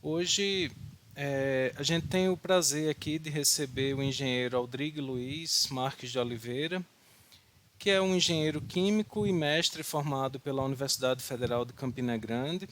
Hoje a gente tem o prazer aqui de receber o engenheiro Aldrigue Luiz Marques de Oliveira, que é um engenheiro químico e mestre formado pela Universidade Federal de Campina Grande.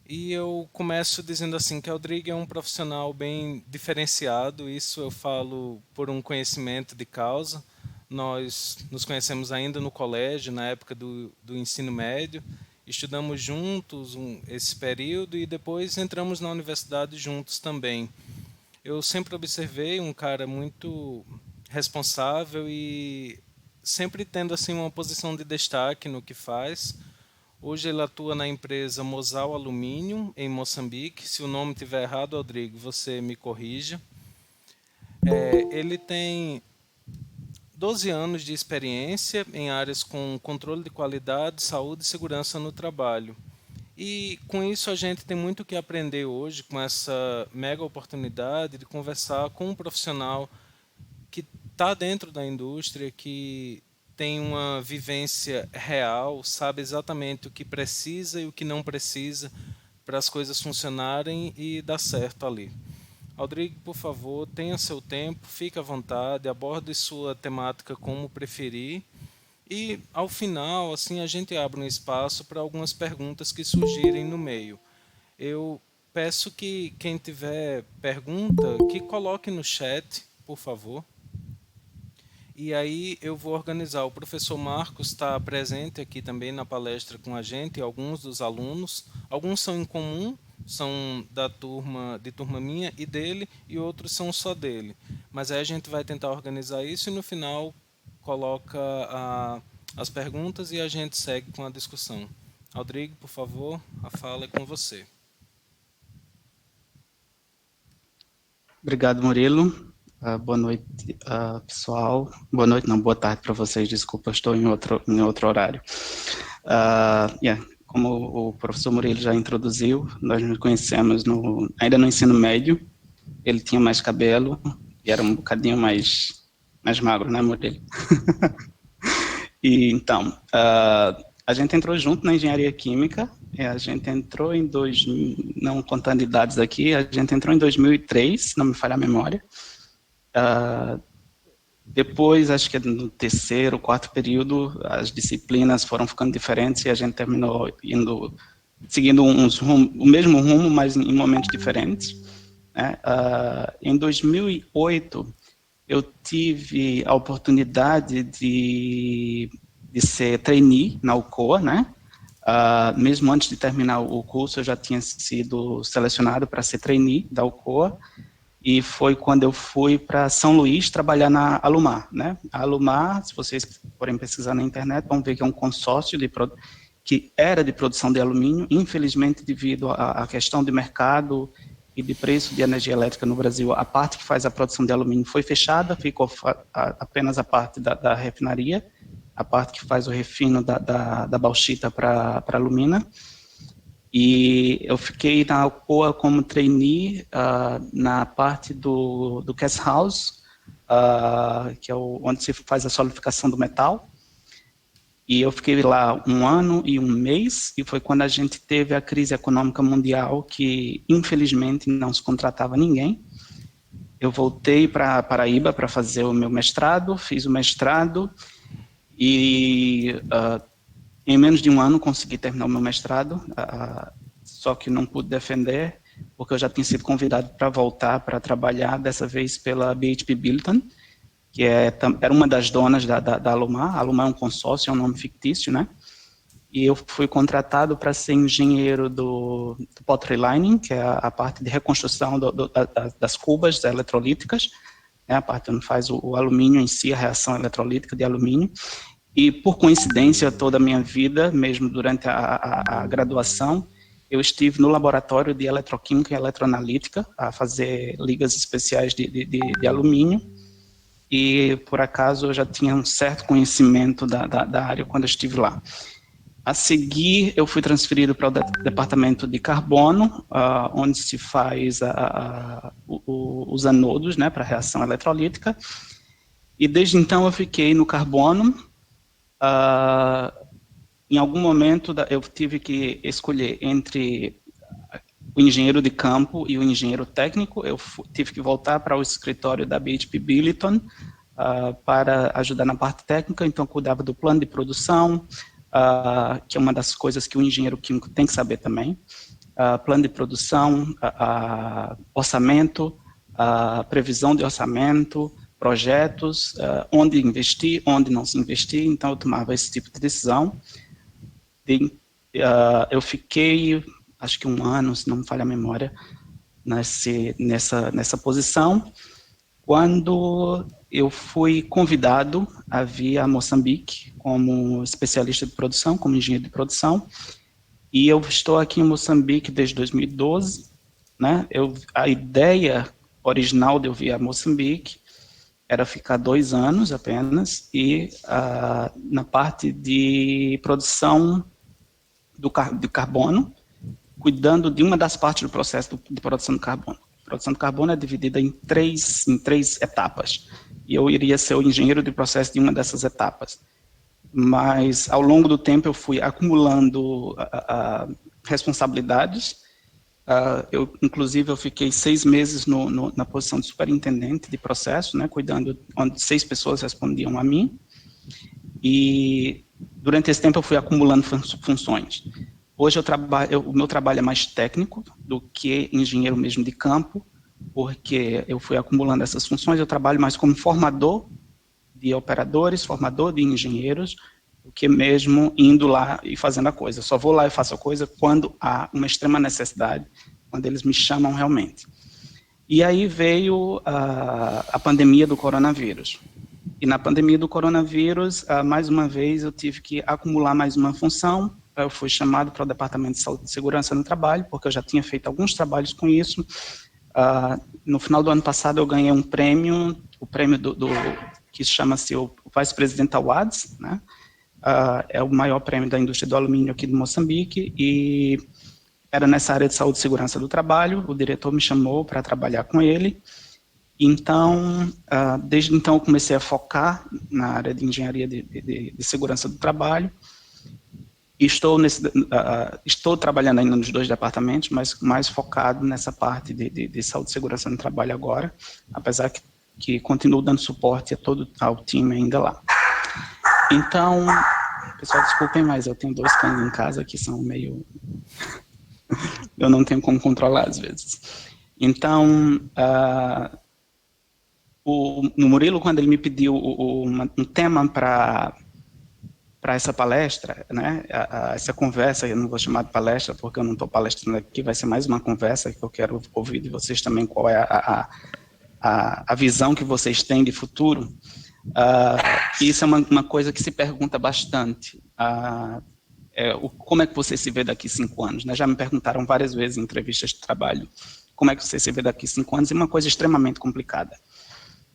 E eu começo dizendo assim que Aldrigue é um profissional bem diferenciado, isso eu falo por um conhecimento de causa. Nós nos conhecemos ainda no colégio, na época do ensino médio, estudamos juntos esse período e depois entramos na universidade juntos também. Eu sempre observei um cara muito responsável e sempre tendo assim uma posição de destaque no que faz. Hoje ele atua na empresa Mosal Alumínio, em Moçambique. Se o nome estiver errado, Rodrigo, você me corrija. Ele tem 12 anos de experiência em áreas com controle de qualidade, saúde e segurança no trabalho. E com isso a gente tem muito que aprender hoje, com essa mega oportunidade de conversar com um profissional que está dentro da indústria, que tem uma vivência real, sabe exatamente o que precisa e o que não precisa para as coisas funcionarem e dar certo ali. Rodrigo, por favor, tenha seu tempo, fique à vontade, aborde sua temática como preferir. E ao final, assim, a gente abre um espaço para algumas perguntas que surgirem no meio. Eu peço que quem tiver pergunta, que coloque no chat, por favor. E aí eu vou organizar. O professor Marcos está presente aqui também na palestra com a gente, alguns dos alunos. Alguns são em comum, são da turma, de turma minha e dele, e outros são só dele. Mas aí a gente vai tentar organizar isso e no final coloca as perguntas e a gente segue com a discussão. Rodrigo, por favor, a fala é com você. Obrigado, Murilo. Boa noite, pessoal. Boa noite, não, boa tarde para vocês. Desculpa, estou em outro horário. Como o professor Murilo já introduziu, nós nos conhecemos ainda no ensino médio. Ele tinha mais cabelo e era um bocadinho mais magro, né, Murilo? E então, a gente entrou junto na engenharia química. A gente entrou em não contando idades aqui, a gente entrou em 2003, se não me falha a memória. Depois, acho que no terceiro, quarto período, as disciplinas foram ficando diferentes e a gente terminou seguindo o mesmo rumo, mas em momentos diferentes. Né? Em 2008, eu tive a oportunidade de ser trainee na Alcoa, né? Mesmo antes de terminar o curso, eu já tinha sido selecionado para ser trainee da Alcoa, e foi quando eu fui para São Luís trabalhar na Alumar, né? A Alumar, se vocês forem pesquisar na internet, vão ver que é um consórcio que era de produção de alumínio. Infelizmente, devido à questão de mercado e de preço de energia elétrica no Brasil, a parte que faz a produção de alumínio foi fechada, ficou apenas a parte da refinaria, a parte que faz o refino da bauxita para alumina. E eu fiquei na Alcoa como trainee na parte do cast house, que é onde se faz a solidificação do metal. E eu fiquei lá 1 ano e 1 mês, e foi quando a gente teve a crise econômica mundial, que infelizmente não se contratava ninguém. Eu voltei para Paraíba para fazer o meu mestrado, fiz o mestrado, e em menos de 1 ano consegui terminar o meu mestrado, só que não pude defender, porque eu já tinha sido convidado para voltar para trabalhar, dessa vez pela BHP Billiton, que era uma das donas da Alumar. A Alumar é um consórcio, é um nome fictício, né? E eu fui contratado para ser engenheiro do pottery lining, que é a parte de reconstrução das cubas eletrolíticas, né? A parte onde faz o alumínio em si, a reação eletrolítica de alumínio. E, por coincidência, toda a minha vida, mesmo durante a graduação, eu estive no laboratório de eletroquímica e eletroanalítica, a fazer ligas especiais de alumínio, e, por acaso, eu já tinha um certo conhecimento da área quando eu estive lá. A seguir, eu fui transferido para o departamento de carbono, onde se faz os anodos, né, para a reação eletrolítica, e desde então eu fiquei no carbono. Em algum momento eu tive que escolher entre o engenheiro de campo e o engenheiro técnico. Eu tive que voltar para o escritório da BHP Billiton para ajudar na parte técnica, então eu cuidava do plano de produção, que é uma das coisas que o engenheiro químico tem que saber também. Plano de produção, orçamento, previsão de orçamento, projetos, onde investir, onde não se investir. Então eu tomava esse tipo de decisão. Eu fiquei, acho que 1 ano, se não me falha a memória, nessa posição, quando eu fui convidado a vir a Moçambique como especialista de produção, como engenheiro de produção, e eu estou aqui em Moçambique desde 2012, né? A ideia original de eu vir a Moçambique era ficar 2 anos apenas, e na parte de produção de carbono, cuidando de uma das partes do processo de produção de carbono. A produção de carbono é dividida em três etapas, e eu iria ser o engenheiro de processo de uma dessas etapas. Mas, ao longo do tempo, eu fui acumulando responsabilidades. Inclusive, eu fiquei 6 meses na posição de superintendente de processo, né, cuidando, onde 6 pessoas respondiam a mim, e durante esse tempo eu fui acumulando funções. Hoje o meu trabalho é mais técnico do que engenheiro mesmo de campo, porque eu fui acumulando essas funções. Eu trabalho mais como formador de operadores, formador de engenheiros, do que mesmo indo lá e fazendo a coisa. Eu só vou lá e faço a coisa quando há uma extrema necessidade, quando eles me chamam realmente. E aí veio a pandemia do coronavírus. E na pandemia do coronavírus, mais uma vez, eu tive que acumular mais uma função. Eu fui chamado para o Departamento de Saúde e Segurança no Trabalho, porque eu já tinha feito alguns trabalhos com isso. No final do ano passado, eu ganhei um prêmio, o prêmio que chama-se o Vice President Awards, né? É o maior prêmio da indústria do alumínio aqui de Moçambique, e era nessa área de saúde e segurança do trabalho. O diretor me chamou para trabalhar com ele. Então, desde então, eu comecei a focar na área de engenharia de segurança do trabalho. E estou trabalhando ainda nos 2 departamentos, mas mais focado nessa parte de saúde e segurança no trabalho agora, apesar que continuo dando suporte ao time ainda lá. Então, pessoal, desculpem, mas eu tenho 2 cães em casa que são meio... eu não tenho como controlar às vezes. Então, o Murilo, quando ele me pediu um tema para essa palestra, né, essa conversa, eu não vou chamar de palestra porque eu não estou palestrando aqui, vai ser mais uma conversa que eu quero ouvir de vocês também, qual é a visão que vocês têm de futuro. Isso é uma coisa que se pergunta bastante. Como é que você se vê daqui 5 anos? Né? Já me perguntaram várias vezes em entrevistas de trabalho, como é que você se vê daqui 5 anos? É uma coisa extremamente complicada.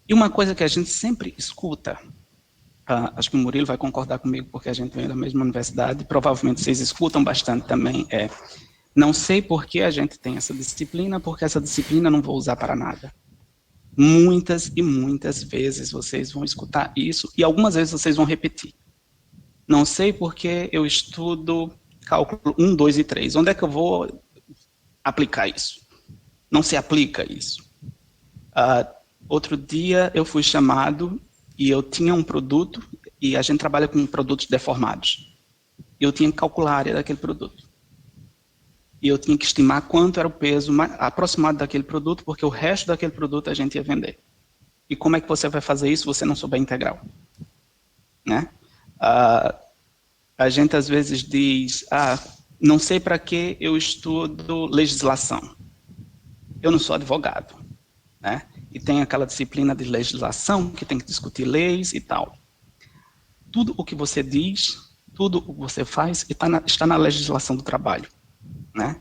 E uma coisa que a gente sempre escuta, acho que o Murilo vai concordar comigo, porque a gente vem da mesma universidade, provavelmente vocês escutam bastante também, não sei por que a gente tem essa disciplina, porque essa disciplina não vou usar para nada. Muitas e muitas vezes vocês vão escutar isso, e algumas vezes vocês vão repetir. Não sei porque eu estudo cálculo 1, 2 e 3. Onde é que eu vou aplicar isso? Não se aplica isso. Outro dia eu fui chamado e eu tinha um produto, e a gente trabalha com produtos deformados. E eu tinha que calcular a área daquele produto. E eu tinha que estimar quanto era o peso aproximado daquele produto, porque o resto daquele produto a gente ia vender. E como é que você vai fazer isso se você não souber integral? Né? A gente às vezes diz, não sei para que eu estudo legislação. Eu não sou advogado, né? E tem aquela disciplina de legislação que tem que discutir leis e tal. Tudo o que você diz, tudo o que você faz está na legislação do trabalho, né?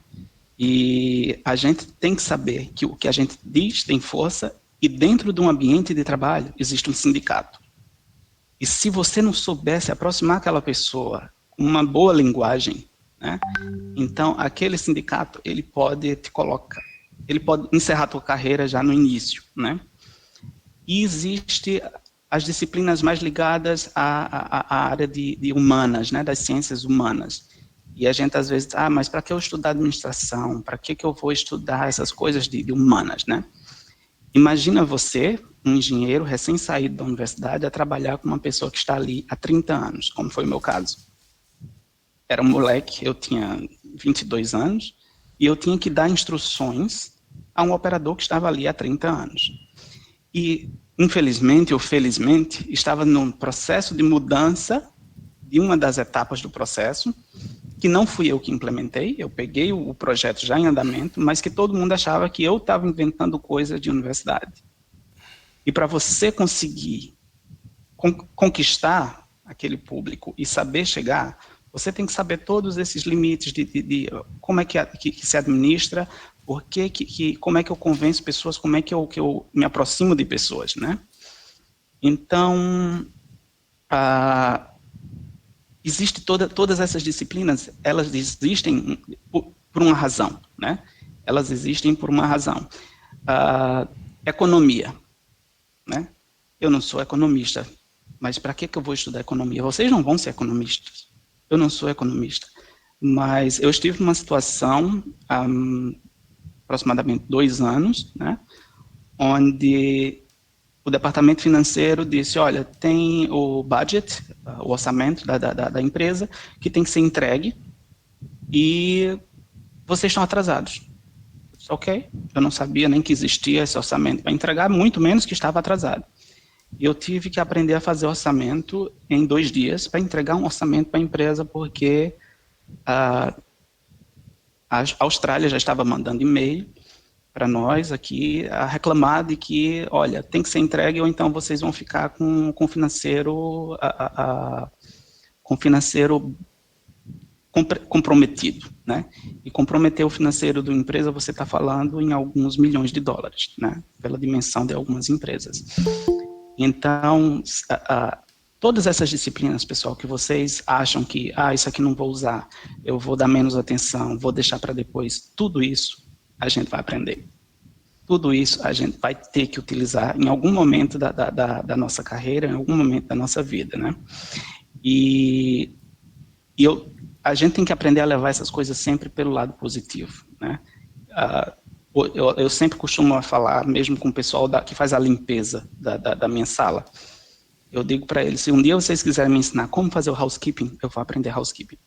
E a gente tem que saber que o que a gente diz tem força, e dentro de um ambiente de trabalho existe um sindicato. E se você não souber se aproximar daquela pessoa com uma boa linguagem, né, então aquele sindicato ele pode te colocar, ele pode encerrar a tua carreira já no início, né? E existe as disciplinas mais ligadas à área de humanas, né, das ciências humanas. E a gente às vezes, mas para que eu estudar administração? Para que eu vou estudar essas coisas de humanas, né? Imagina você, um engenheiro recém-saído da universidade, a trabalhar com uma pessoa que está ali há 30 anos, como foi o meu caso. Era um moleque, eu tinha 22 anos, e eu tinha que dar instruções a um operador que estava ali há 30 anos. E, infelizmente ou felizmente, estava num processo de mudança de uma das etapas do processo, que não fui eu que implementei, eu peguei o projeto já em andamento, mas que todo mundo achava que eu estava inventando coisa de universidade. E para você conseguir conquistar aquele público e saber chegar, você tem que saber todos esses limites de como é que se administra, como é que eu convenço pessoas, como é que eu me aproximo de pessoas, né? Então, existe todas essas disciplinas, elas existem por uma razão, né? Elas existem por uma razão. Economia, né? Eu não sou economista, mas para que eu vou estudar economia? Vocês não vão ser economistas. Eu não sou economista, mas eu estive numa situação aproximadamente 2 anos, né? Onde o departamento financeiro disse, olha, tem o budget, o orçamento da empresa, que tem que ser entregue, e vocês estão atrasados. Ok, eu não sabia nem que existia esse orçamento para entregar, muito menos que estava atrasado. E eu tive que aprender a fazer orçamento em 2 dias, para entregar um orçamento para a empresa, porque a Austrália já estava mandando e-mail para nós aqui, a reclamar de que, olha, tem que ser entregue ou então vocês vão ficar com financeiro, com financeiro comprometido, né? E comprometer o financeiro da empresa, você está falando em alguns milhões de dólares, né? Pela dimensão de algumas empresas. Então, todas essas disciplinas, pessoal, que vocês acham que, isso aqui não vou usar, eu vou dar menos atenção, vou deixar para depois, tudo isso a gente vai aprender. Tudo isso a gente vai ter que utilizar em algum momento da nossa carreira, em algum momento da nossa vida, né? A gente tem que aprender a levar essas coisas sempre pelo lado positivo, né? Eu sempre costumo falar, mesmo com o pessoal que faz a limpeza da minha sala, eu digo para eles, se um dia vocês quiserem me ensinar como fazer o housekeeping, eu vou aprender housekeeping.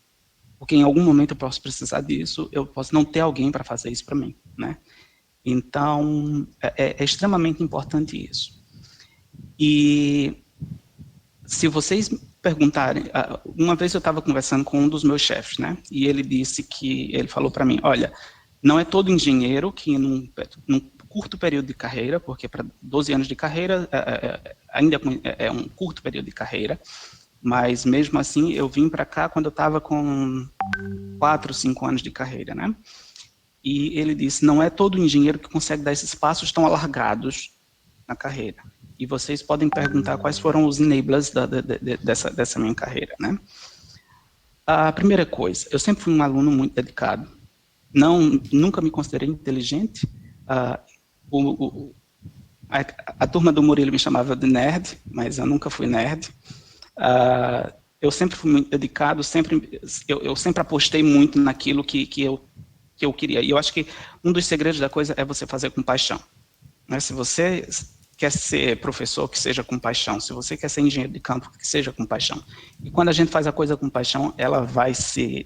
Porque em algum momento eu posso precisar disso, eu posso não ter alguém para fazer isso para mim, né? Então, é extremamente importante isso. E se vocês perguntarem, uma vez eu estava conversando com um dos meus chefes, né? E ele falou para mim, olha, não é todo engenheiro que num curto período de carreira, porque para 12 anos de carreira ainda é um curto período de carreira, mas mesmo assim eu vim para cá quando eu estava com 4, 5 anos de carreira, né? E ele disse, não é todo engenheiro que consegue dar esses passos tão alargados na carreira. E vocês podem perguntar quais foram os enablers dessa minha carreira, né? A primeira coisa, eu sempre fui um aluno muito dedicado. Nunca me considerei inteligente. A turma do Murilo me chamava de nerd, mas eu nunca fui nerd. Eu sempre fui muito dedicado, eu sempre apostei muito naquilo que eu queria. E eu acho que um dos segredos da coisa é você fazer com paixão, né? Se você quer ser professor, que seja com paixão. Se você quer ser engenheiro de campo, que seja com paixão. E quando a gente faz a coisa com paixão, ela vai se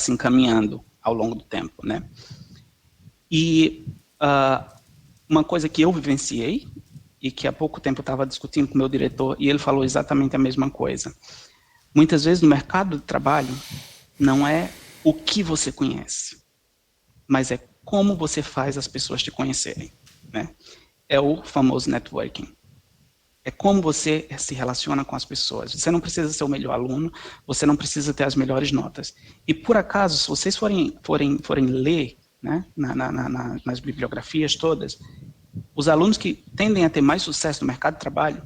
encaminhando ao longo do tempo, né? E uma coisa que eu vivenciei, e que há pouco tempo eu estava discutindo com o meu diretor, e ele falou exatamente a mesma coisa. Muitas vezes no mercado de trabalho, não é o que você conhece, mas é como você faz as pessoas te conhecerem, né? É o famoso networking. É como você se relaciona com as pessoas. Você não precisa ser o melhor aluno, você não precisa ter as melhores notas. E por acaso, se vocês forem ler, né, nas bibliografias todas, os alunos que tendem a ter mais sucesso no mercado de trabalho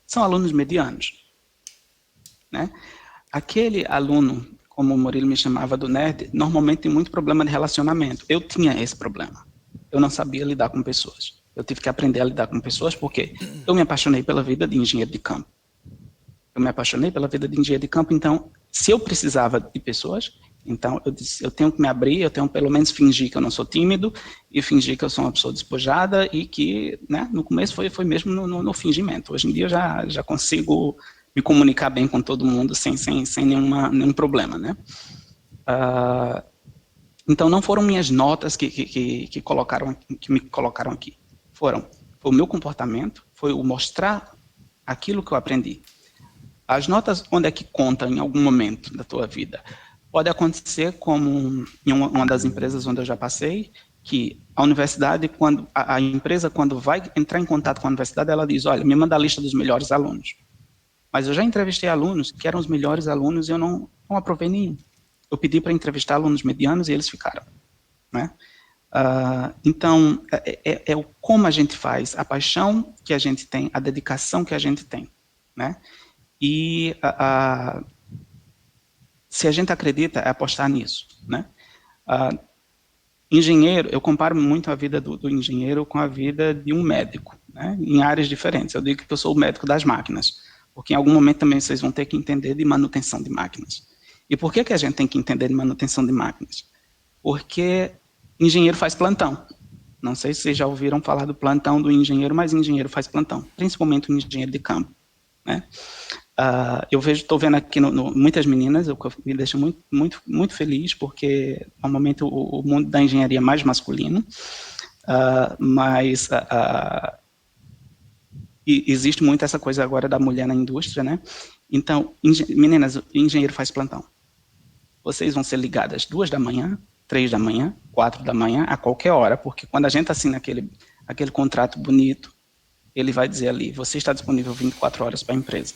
são alunos medianos, né? Aquele aluno, como o Murilo me chamava do nerd, normalmente tem muito problema de relacionamento. Eu tinha esse problema. Eu não sabia lidar com pessoas. Eu tive que aprender a lidar com pessoas porque eu me apaixonei pela vida de engenheiro de campo. Então, se eu precisava de pessoas, Então, eu disse, eu tenho que me abrir, eu tenho pelo menos fingir que eu não sou tímido e fingir que eu sou uma pessoa despojada e que, né, no começo foi mesmo no fingimento. Hoje em dia eu já consigo me comunicar bem com todo mundo sem nenhum problema, né? Então, não foram minhas notas que me colocaram aqui. Foi o meu comportamento, foi o mostrar aquilo que eu aprendi. As notas, onde é que conta em algum momento da tua vida? Pode acontecer como em uma das empresas onde eu já passei, que a universidade, a empresa, quando vai entrar em contato com a universidade, ela diz, olha, me manda a lista dos melhores alunos. Mas eu já entrevistei alunos que eram os melhores alunos e eu não aprovei nenhum. Eu pedi para entrevistar alunos medianos e eles ficaram, né? Então, é o como a gente faz, a paixão que a gente tem, a dedicação que a gente tem, né? E se a gente acredita, é apostar nisso, né? Engenheiro, eu comparo muito a vida do engenheiro com a vida de um médico, né? Em áreas diferentes. Eu digo que eu sou o médico das máquinas, porque em algum momento também vocês vão ter que entender de manutenção de máquinas. E por que a gente tem que entender de manutenção de máquinas? Porque engenheiro faz plantão. Não sei se vocês já ouviram falar do plantão do engenheiro, mas engenheiro faz plantão, principalmente o engenheiro de campo, né? Eu estou vendo aqui muitas meninas, o que me deixa muito feliz, porque normalmente o mundo da engenharia é mais masculino, mas existe muito essa coisa agora da mulher na indústria, né? Então, meninas, engenheiro faz plantão. Vocês vão ser ligadas 2 da manhã, 3 da manhã, 4 da manhã, a qualquer hora, porque quando a gente assina aquele contrato bonito, ele vai dizer ali, você está disponível 24 horas para a empresa.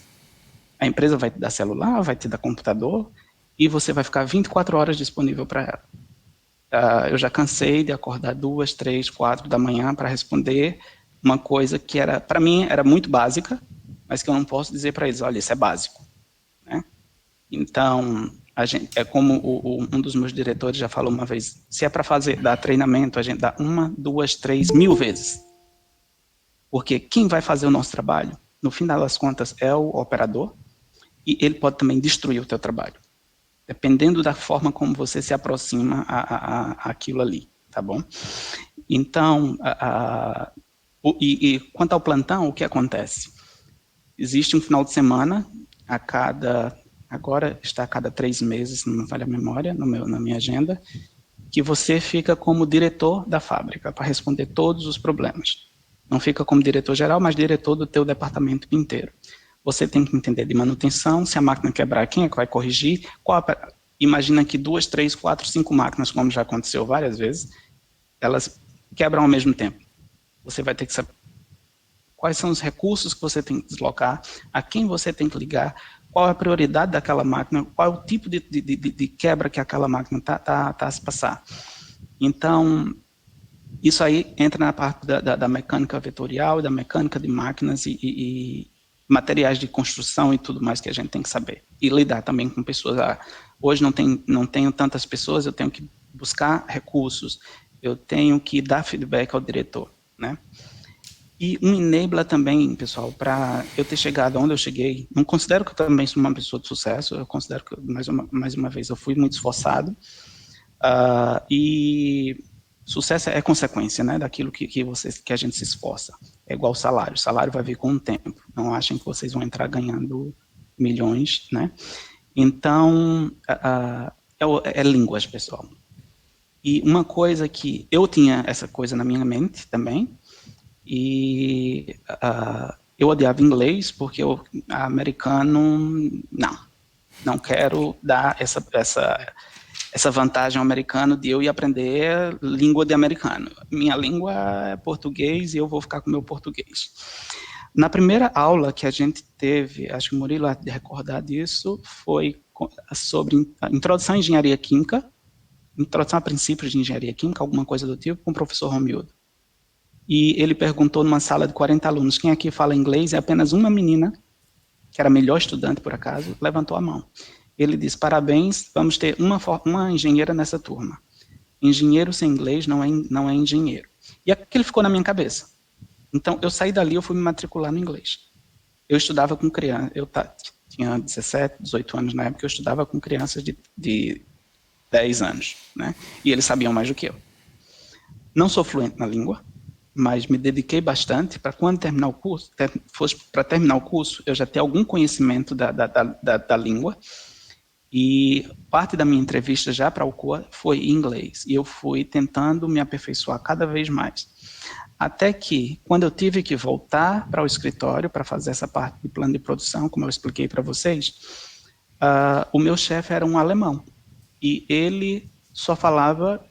A empresa vai te dar celular, vai te dar computador, e você vai ficar 24 horas disponível para ela. Eu já cansei de acordar 2, 3, 4 da manhã para responder uma coisa que para mim era muito básica, mas que eu não posso dizer para eles, olha, isso é básico, né? Então, é como um dos meus diretores já falou uma vez, se é para dar treinamento, a gente dá 1, 2, 3, 1000 vezes. Porque quem vai fazer o nosso trabalho, no final das contas, é o operador, e ele pode também destruir o teu trabalho, dependendo da forma como você se aproxima àquilo ali, tá bom? Então, quanto ao plantão, o que acontece? Existe um final de semana, agora está a cada 3 meses, se não me falha a memória, na minha agenda, que você fica como diretor da fábrica, para responder todos os problemas. Não fica como diretor geral, mas diretor do teu departamento inteiro. Você tem que entender de manutenção, se a máquina quebrar, quem é que vai corrigir? Imagina que 2, 3, 4, 5 máquinas, como já aconteceu várias vezes, elas quebram ao mesmo tempo. Você vai ter que saber quais são os recursos que você tem que deslocar, a quem você tem que ligar, qual é a prioridade daquela máquina, qual é o tipo de quebra que aquela máquina está a se passar. Então, isso aí entra na parte da mecânica vetorial, da mecânica de máquinas e materiais de construção e tudo mais que a gente tem que saber. E lidar também com pessoas. Hoje não tenho tantas pessoas, eu tenho que buscar recursos, eu tenho que dar feedback ao diretor, né? E um enabler também, pessoal, para eu ter chegado onde eu cheguei, não considero que eu também sou uma pessoa de sucesso, eu considero que, mais uma vez, eu fui muito esforçado, e sucesso é consequência, né, daquilo que a gente se esforça. É igual o salário vai vir com o tempo. Não achem que vocês vão entrar ganhando milhões, né? Então, é línguas, pessoal. E uma coisa que eu tinha essa coisa na minha mente também, e eu odiava inglês porque americano, não quero dar essa vantagem ao americano de eu ir aprender língua de americano. Minha língua é português e eu vou ficar com o meu português. Na primeira aula que a gente teve, acho que o Murilo há de recordar disso, foi sobre a introdução à engenharia química, introdução a princípios de engenharia química, alguma coisa do tipo, com o professor Romildo. E ele perguntou numa sala de 40 alunos, quem aqui fala inglês? E apenas uma menina, que era a melhor estudante por acaso, levantou a mão. Ele disse, parabéns, vamos ter uma engenheira nessa turma. Engenheiro sem inglês não é engenheiro. E aquilo ficou na minha cabeça. Então, eu saí dali, eu fui me matricular no inglês. Eu estudava com crianças, eu tinha 17, 18 anos na época, eu estudava com crianças de 10 anos, né? E eles sabiam mais do que eu. Não sou fluente na língua, mas me dediquei bastante para quando terminar o curso, fosse para terminar o curso, eu já ter algum conhecimento da língua. E parte da minha entrevista já para a Alcoa foi em inglês. E eu fui tentando me aperfeiçoar cada vez mais. Até que, quando eu tive que voltar para o escritório para fazer essa parte de plano de produção, como eu expliquei para vocês, o meu chefe era um alemão. E ele só falava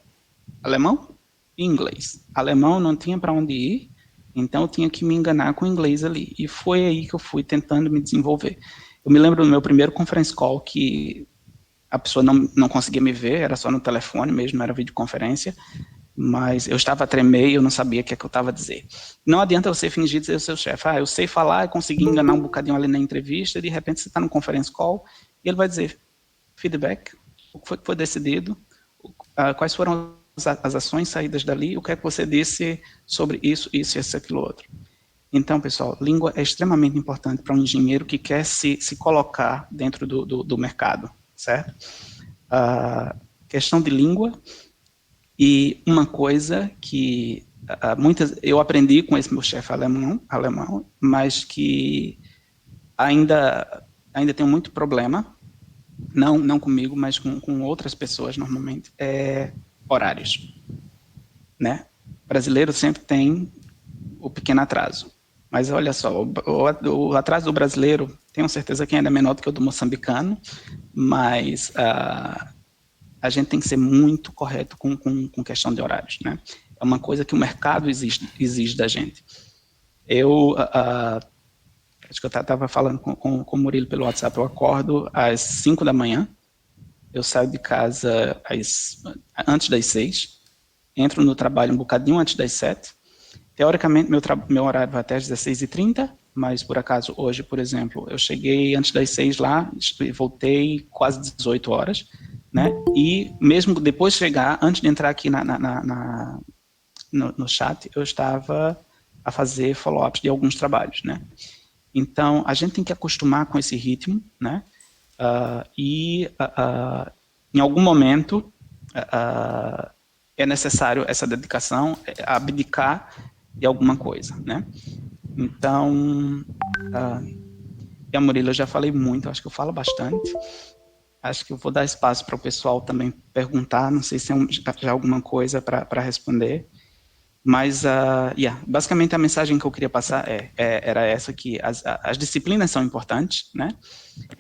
alemão e inglês. Alemão não tinha para onde ir, então eu tinha que me enganar com o inglês ali. E foi aí que eu fui tentando me desenvolver. Eu me lembro do meu primeiro conference call que a pessoa não conseguia me ver, era só no telefone mesmo, não era videoconferência, mas eu estava a tremer e eu não sabia o que é que eu estava a dizer. Não adianta você fingir dizer ao seu chefe, eu sei falar, eu consegui enganar um bocadinho ali na entrevista, e de repente você está no conference call, e ele vai dizer, feedback, o que foi decidido, quais foram as ações saídas dali, o que é que você disse sobre isso, esse, aquilo, outro. Então, pessoal, língua é extremamente importante para um engenheiro que quer se colocar dentro do mercado, certo? Questão de língua, e uma coisa que eu aprendi com esse meu chefe alemão, mas que ainda tenho muito problema, não comigo, mas com outras pessoas normalmente, é horários, né? O brasileiro sempre tem o pequeno atraso. Mas olha só, o atraso do brasileiro, tenho certeza que ainda é menor do que o do moçambicano, mas a gente tem que ser muito correto com questão de horários, né? É uma coisa que o mercado exige da gente. Acho que eu estava falando com o Murilo pelo WhatsApp, eu acordo às 5 da manhã, eu saio de casa antes das 6, entro no trabalho um bocadinho antes das 7. Teoricamente, meu horário vai até às 16h30, mas por acaso hoje, por exemplo, eu cheguei antes das 6 lá e voltei quase 18 horas, né? E mesmo depois de chegar, antes de entrar aqui no chat, eu estava a fazer follow-ups de alguns trabalhos, né? Então, a gente tem que acostumar com esse ritmo, né? Em algum momento, é necessário essa dedicação, abdicar de alguma coisa, né? Então, e a Murilo, eu já falei muito, acho que eu falo bastante. Acho que eu vou dar espaço para o pessoal também perguntar, não sei se tem já alguma coisa para responder. Mas, basicamente a mensagem que eu queria passar era essa, que as disciplinas são importantes, né?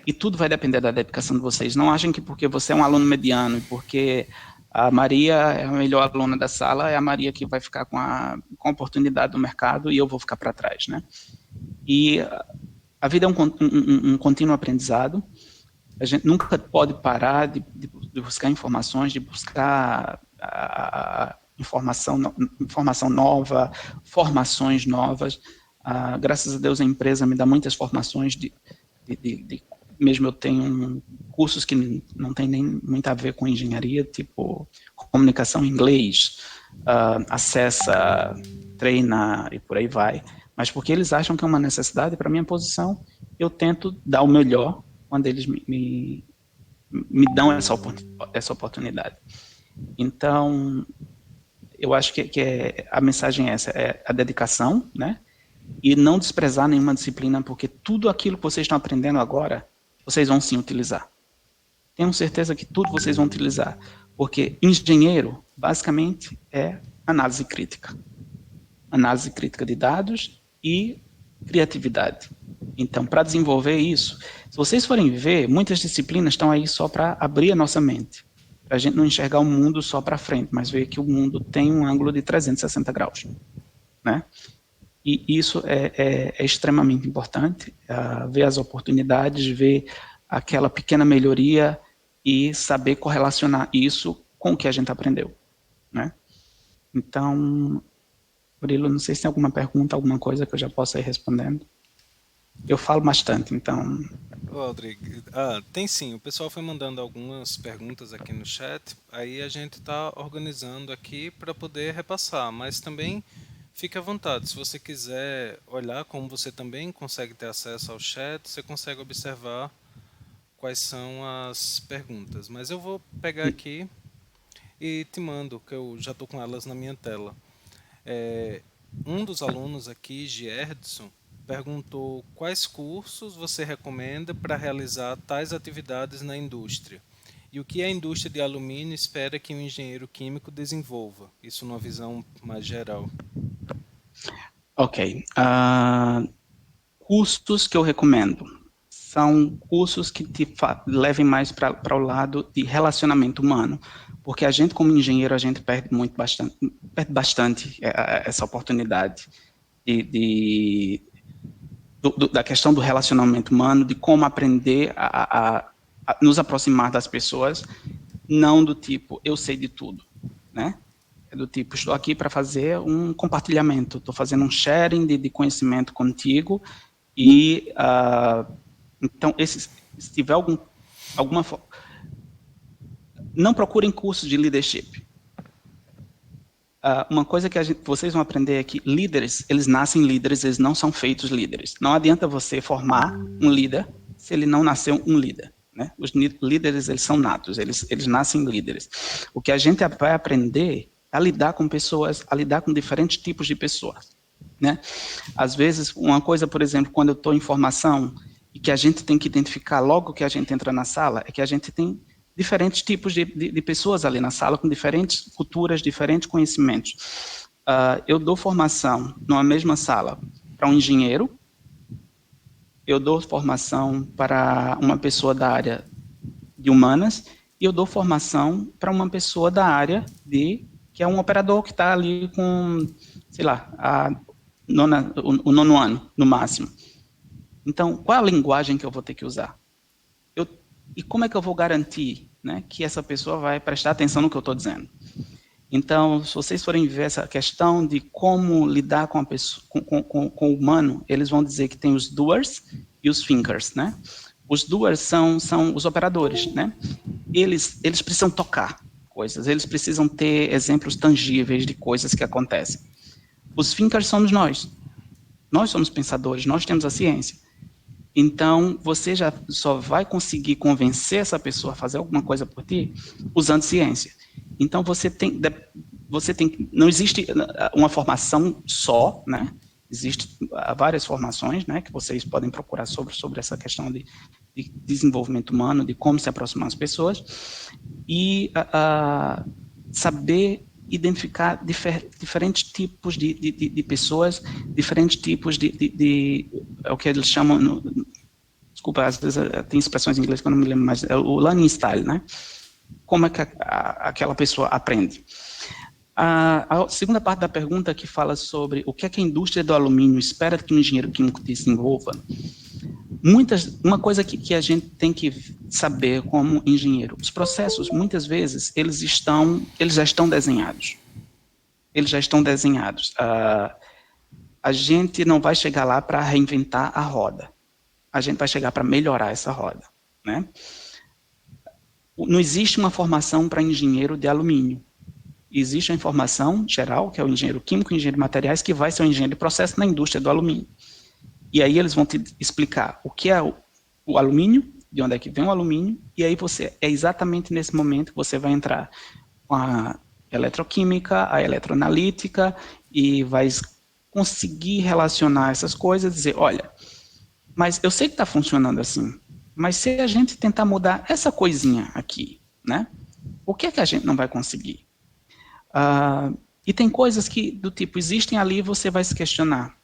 E tudo vai depender da dedicação de vocês. Não achem que porque você é um aluno mediano e porque a Maria é a melhor aluna da sala, é a Maria que vai ficar com a oportunidade do mercado e eu vou ficar para trás, né? E a vida é um contínuo aprendizado. A gente nunca pode parar de buscar informações, de buscar informação nova, formações novas. Graças a Deus a empresa me dá muitas formações mesmo eu tenho cursos que não tem nem muito a ver com engenharia, tipo comunicação em inglês, acessa, treina e por aí vai. Mas porque eles acham que é uma necessidade para a minha posição, eu tento dar o melhor quando eles me dão essa oportunidade. Então, eu acho que a mensagem é essa, é a dedicação, né? E não desprezar nenhuma disciplina, porque tudo aquilo que vocês estão aprendendo agora, vocês vão sim utilizar. Tenho certeza que tudo vocês vão utilizar, porque engenheiro, basicamente, é análise crítica. Análise crítica de dados e criatividade. Então, para desenvolver isso, se vocês forem ver, muitas disciplinas estão aí só para abrir a nossa mente, para a gente não enxergar o mundo só para frente, mas ver que o mundo tem um ângulo de 360 graus, né? E isso é extremamente importante, ver as oportunidades, ver aquela pequena melhoria e saber correlacionar isso com o que a gente aprendeu, né? Então, Murilo, não sei se tem alguma pergunta, alguma coisa que eu já possa ir respondendo. Eu falo bastante, então... Rodrigo, tem sim. O pessoal foi mandando algumas perguntas aqui no chat. Aí a gente está organizando aqui para poder repassar. Mas também fique à vontade. Se você quiser olhar como você também consegue ter acesso ao chat, você consegue observar quais são as perguntas. Mas eu vou pegar aqui e te mando, que eu já estou com elas na minha tela. Um dos alunos aqui, Gerdson, perguntou quais cursos você recomenda para realizar tais atividades na indústria e o que a indústria de alumínio espera que um engenheiro químico desenvolva, isso numa visão mais geral. Ok. Cursos que eu recomendo são cursos que te levem mais para o lado de relacionamento humano, porque a gente, como engenheiro, a gente perde bastante essa oportunidade da questão do relacionamento humano, de como aprender a nos aproximar das pessoas, não do tipo, eu sei de tudo, né? É do tipo, estou aqui para fazer um compartilhamento, estou fazendo um sharing de conhecimento contigo, e, então, se tiver alguma forma, não procurem cursos de leadership. Uma coisa que vocês vão aprender é que líderes, eles nascem líderes, eles não são feitos líderes. Não adianta você formar um líder se ele não nasceu um líder. Né? Os líderes, eles são natos, eles nascem líderes. O que a gente vai aprender é a lidar com pessoas, a lidar com diferentes tipos de pessoas. Né? Às vezes, uma coisa, por exemplo, quando eu estou em formação, e que a gente tem que identificar logo que a gente entra na sala, é que a gente tem diferentes tipos de pessoas ali na sala, com diferentes culturas, diferentes conhecimentos. Eu dou formação numa mesma sala para um engenheiro, eu dou formação para uma pessoa da área de humanas, e eu dou formação para uma pessoa da área que é um operador que está ali com, sei lá, o nono ano, no máximo. Então, qual é a linguagem que eu vou ter que usar? E como é que eu vou garantir, né, que essa pessoa vai prestar atenção no que eu estou dizendo? Então, se vocês forem ver essa questão de como lidar com, a pessoa, com o humano, eles vão dizer que tem os doers e os thinkers, né? Os doers são os operadores, né? Eles precisam tocar coisas, eles precisam ter exemplos tangíveis de coisas que acontecem. Os thinkers somos nós. Nós somos pensadores, nós temos a ciência. Então, você já só vai conseguir convencer essa pessoa a fazer alguma coisa por ti usando ciência. Então, não existe uma formação só, né? Existem várias formações, né, que vocês podem procurar sobre essa questão de desenvolvimento humano, de como se aproximar das pessoas, e saber identificar diferentes tipos de pessoas, diferentes tipos é o que eles chamam, desculpa, às vezes tem expressões em inglês que eu não me lembro mais, é o learning style, né? Como é que aquela pessoa aprende. A segunda parte da pergunta que fala sobre o que é que a indústria do alumínio espera que um engenheiro químico desenvolva, uma coisa que a gente tem que saber como engenheiro, os processos, muitas vezes, eles já estão desenhados. Eles já estão desenhados. A gente não vai chegar lá para reinventar a roda. A gente vai chegar para melhorar essa roda. Né? Não existe uma formação para engenheiro de alumínio. Existe a formação geral, que é o engenheiro químico, engenheiro de materiais, que vai ser o engenheiro de processo na indústria do alumínio. E aí eles vão te explicar o que é o alumínio, de onde é que vem o alumínio, e aí é exatamente nesse momento que você vai entrar com a eletroquímica, a eletroanalítica, e vai conseguir relacionar essas coisas, dizer, olha, mas eu sei que está funcionando assim, mas se a gente tentar mudar essa coisinha aqui, né, o que é que a gente não vai conseguir? E tem coisas que, do tipo, existem ali e você vai se questionar.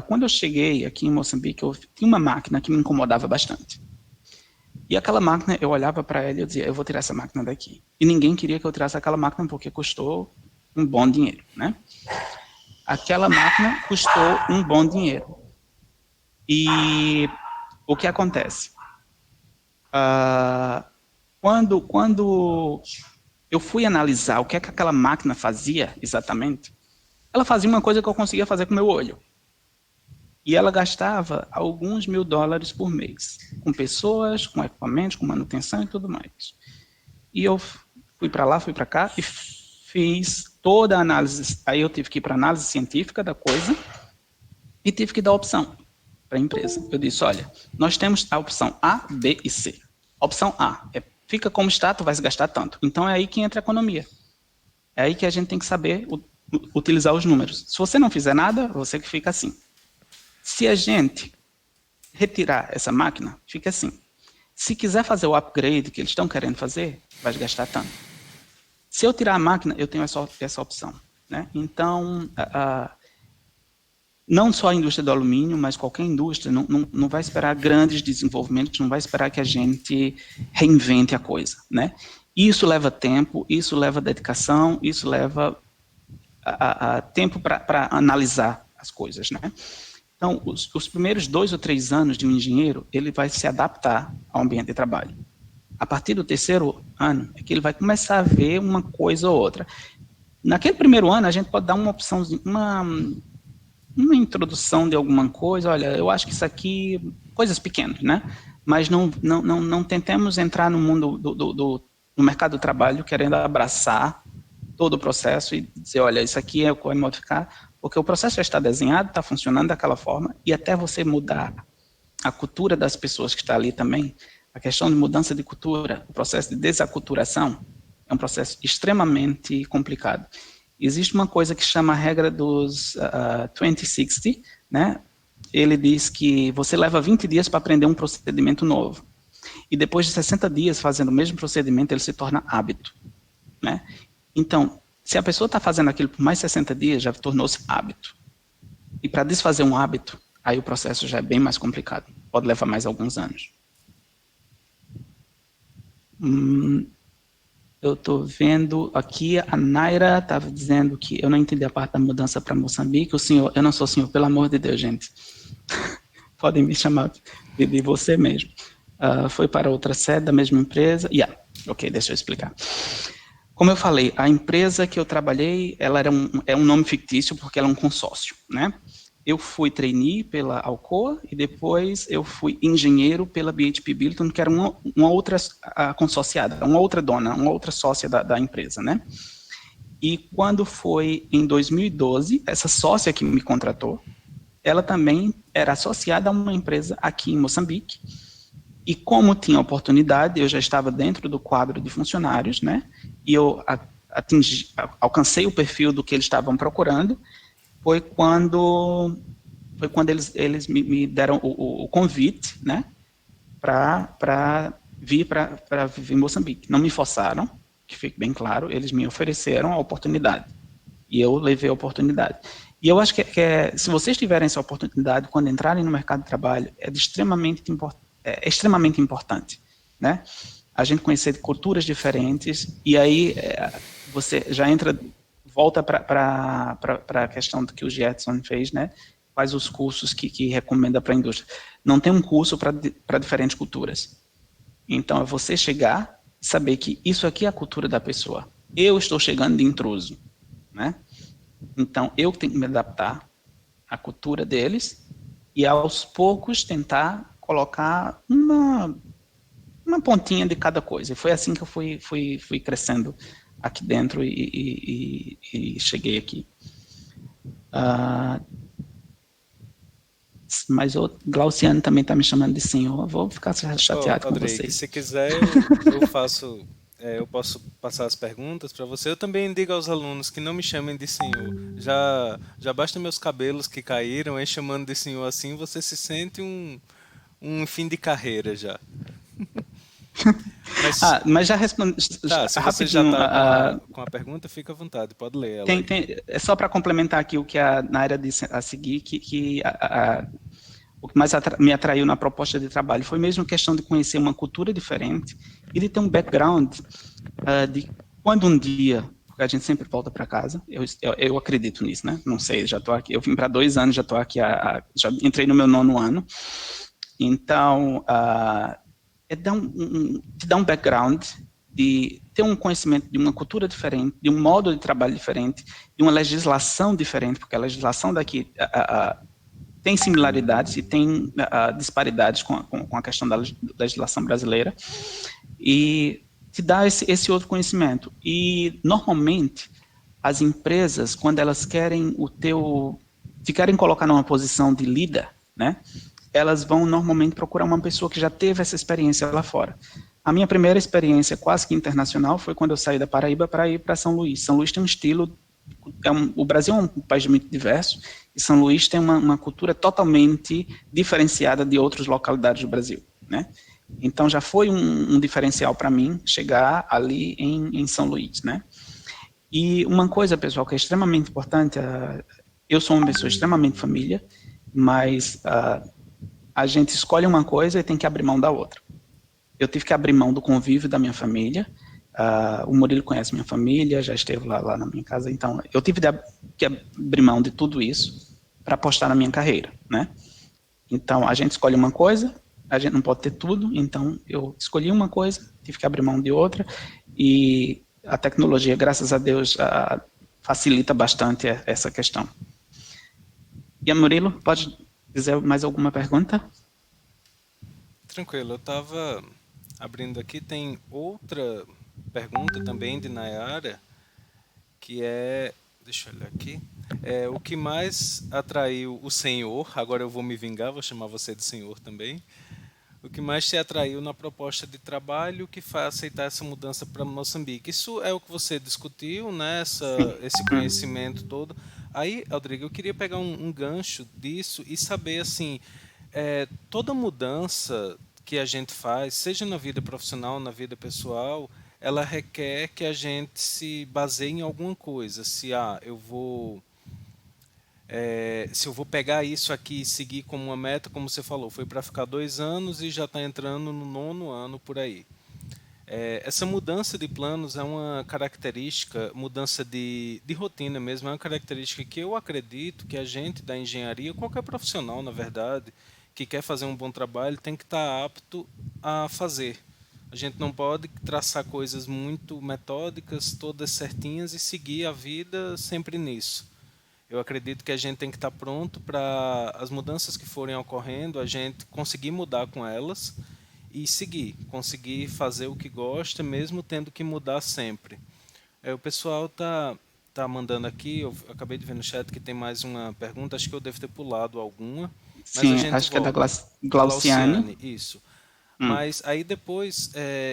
Quando eu cheguei aqui em Moçambique, eu tinha uma máquina que me incomodava bastante. E aquela máquina, eu olhava para ela e eu dizia, eu vou tirar essa máquina daqui. E ninguém queria que eu tirasse aquela máquina porque custou um bom dinheiro, né? Aquela máquina custou um bom dinheiro. E o que acontece? Quando eu fui analisar o que é que aquela máquina fazia exatamente, ela fazia uma coisa que eu conseguia fazer com o meu olho. E ela gastava alguns $1000 por mês, com pessoas, com equipamentos, com manutenção e tudo mais. E eu fui para lá, fui para cá e fiz toda a análise. Aí eu tive que ir para a análise científica da coisa e tive que dar opção para a empresa. Eu disse, olha, nós temos a opção A, B e C. Opção A, fica como está, tu vai gastar tanto. Então é aí que entra a economia. É aí que a gente tem que saber utilizar os números. Se você não fizer nada, você que fica assim. Se a gente retirar essa máquina, fica assim. Se quiser fazer o upgrade que eles estão querendo fazer, vai gastar tanto. Se eu tirar a máquina, eu tenho essa opção. Né? Então, não só a indústria do alumínio, mas qualquer indústria não vai esperar grandes desenvolvimentos, não vai esperar que a gente reinvente a coisa. Né? Isso leva tempo, isso leva dedicação, isso leva tempo para analisar as coisas. Né? Então, os primeiros 2 ou 3 anos de um engenheiro, ele vai se adaptar ao ambiente de trabalho. A partir do 3º ano, é que ele vai começar a ver uma coisa ou outra. Naquele primeiro ano, a gente pode dar uma opção, uma introdução de alguma coisa, olha, eu acho que isso aqui, coisas pequenas, né? Mas não tentemos entrar no mundo no mercado do trabalho querendo abraçar todo o processo e dizer, olha, isso aqui é o que vai modificar, porque o processo já está desenhado, está funcionando daquela forma, e até você mudar a cultura das pessoas que estão ali também, a questão de mudança de cultura, o processo de desaculturação, é um processo extremamente complicado. Existe uma coisa que chama a regra dos 2060, né? Ele diz que você leva 20 dias para aprender um procedimento novo, e depois de 60 dias fazendo o mesmo procedimento, ele se torna hábito, né? Então, se a pessoa está fazendo aquilo por mais 60 dias, já tornou-se hábito. E para desfazer um hábito, aí o processo já é bem mais complicado. Pode levar mais alguns anos. Eu estou vendo aqui, a Naira estava dizendo que eu não entendi a parte da mudança para Moçambique. O senhor, eu não sou senhor, pelo amor de Deus, gente. Podem me chamar de você mesmo. Foi para outra sede da mesma empresa. Ok, deixa eu explicar. Como eu falei, a empresa que eu trabalhei, ela é um nome fictício porque ela é um consórcio, né? Eu fui trainee pela Alcoa e depois eu fui engenheiro pela BHP Billiton, que era uma outra consorciada, uma outra dona, uma outra sócia da empresa, né? E quando foi em 2012, essa sócia que me contratou, ela também era associada a uma empresa aqui em Moçambique. E como tinha oportunidade, eu já estava dentro do quadro de funcionários, né? E eu alcancei o perfil do que eles estavam procurando. Foi quando eles me deram o convite, né? Para vir para viver em Moçambique. Não me forçaram, que fique bem claro. Eles me ofereceram a oportunidade e eu levei a oportunidade. E eu acho que se vocês tiverem essa oportunidade quando entrarem no mercado de trabalho, é extremamente importante, né? A gente conhecer culturas diferentes e aí você já volta para a questão do que o Jetson fez, né? Faz os cursos que recomenda para a indústria. Não tem um curso para diferentes culturas. Então é você chegar e saber que isso aqui é a cultura da pessoa. Eu estou chegando de intruso, né? Então eu tenho que me adaptar à cultura deles e aos poucos tentar colocar uma pontinha de cada coisa. E foi assim que eu fui crescendo aqui dentro e cheguei aqui. Mas o Glauciano também está me chamando de senhor. Vou ficar chateado com vocês. Se quiser, eu posso passar as perguntas para você. Eu também digo aos alunos que não me chamem de senhor. Já basta meus cabelos que caíram, aí chamando de senhor assim, você se sente um fim de carreira já. Mas já respondi. Se você já está com a pergunta, fica à vontade, pode ler ela. É só para complementar aqui o que a Naira disse a seguir, que o que mais me atraiu na proposta de trabalho foi mesmo a questão de conhecer uma cultura diferente e de ter um background de quando um dia, porque a gente sempre volta para casa, eu acredito nisso, né? Não sei, já estou aqui, eu vim para 2 anos, já estou aqui, já entrei no meu 9º ano, então te dá um background de ter um conhecimento de uma cultura diferente, de um modo de trabalho diferente, de uma legislação diferente, porque a legislação daqui tem similaridades e tem disparidades com a questão da legislação brasileira, e te dá esse outro conhecimento. E, normalmente, as empresas, quando elas querem te querem colocar numa posição de líder, né, elas vão normalmente procurar uma pessoa que já teve essa experiência lá fora. A minha primeira experiência quase que internacional foi quando eu saí da Paraíba para ir para São Luís. São Luís tem um estilo, o Brasil é um país muito diverso, e São Luís tem uma cultura totalmente diferenciada de outras localidades do Brasil, né? Então já foi um diferencial para mim chegar ali em São Luís, né? E uma coisa, pessoal, que é extremamente importante, eu sou uma pessoa extremamente família, mas a gente escolhe uma coisa e tem que abrir mão da outra. Eu tive que abrir mão do convívio da minha família. O Murilo conhece minha família, já esteve lá na minha casa, então eu tive que abrir mão de tudo isso para apostar na minha carreira, né? Então a gente escolhe uma coisa, a gente não pode ter tudo, então eu escolhi uma coisa, tive que abrir mão de outra, e a tecnologia, graças a Deus, facilita bastante essa questão. E Murilo, pode dizer mais alguma pergunta? Tranquilo, eu estava abrindo aqui, tem outra pergunta também de Nayara, que é, deixa eu olhar aqui, o que mais atraiu o senhor, agora eu vou me vingar, vou chamar você de senhor também, o que mais te atraiu na proposta de trabalho que faz aceitar essa mudança para Moçambique? Isso é o que você discutiu, né? Esse conhecimento todo. Aí, Rodrigo, eu queria pegar um gancho disso e saber, assim, toda mudança que a gente faz, seja na vida profissional, na vida pessoal, ela requer que a gente se baseie em alguma coisa. Se eu vou pegar isso aqui e seguir como uma meta, como você falou, foi para ficar 2 anos e já está entrando no 9º ano por aí. Essa mudança de planos é uma característica, mudança de rotina mesmo, é uma característica que eu acredito que a gente da engenharia, qualquer profissional, na verdade, que quer fazer um bom trabalho, tem que estar apto a fazer. A gente não pode traçar coisas muito metódicas, todas certinhas e seguir a vida sempre nisso. Eu acredito que a gente tem que estar pronto para as mudanças que forem ocorrendo, a gente conseguir mudar com elas e seguir, conseguir fazer o que gosta, mesmo tendo que mudar sempre. O pessoal tá mandando aqui, eu acabei de ver no chat que tem mais uma pergunta, acho que eu devo ter pulado alguma, mas a Sim, gente acho que é da volta. Glauciane. Glauciane, isso. Hum. Mas aí depois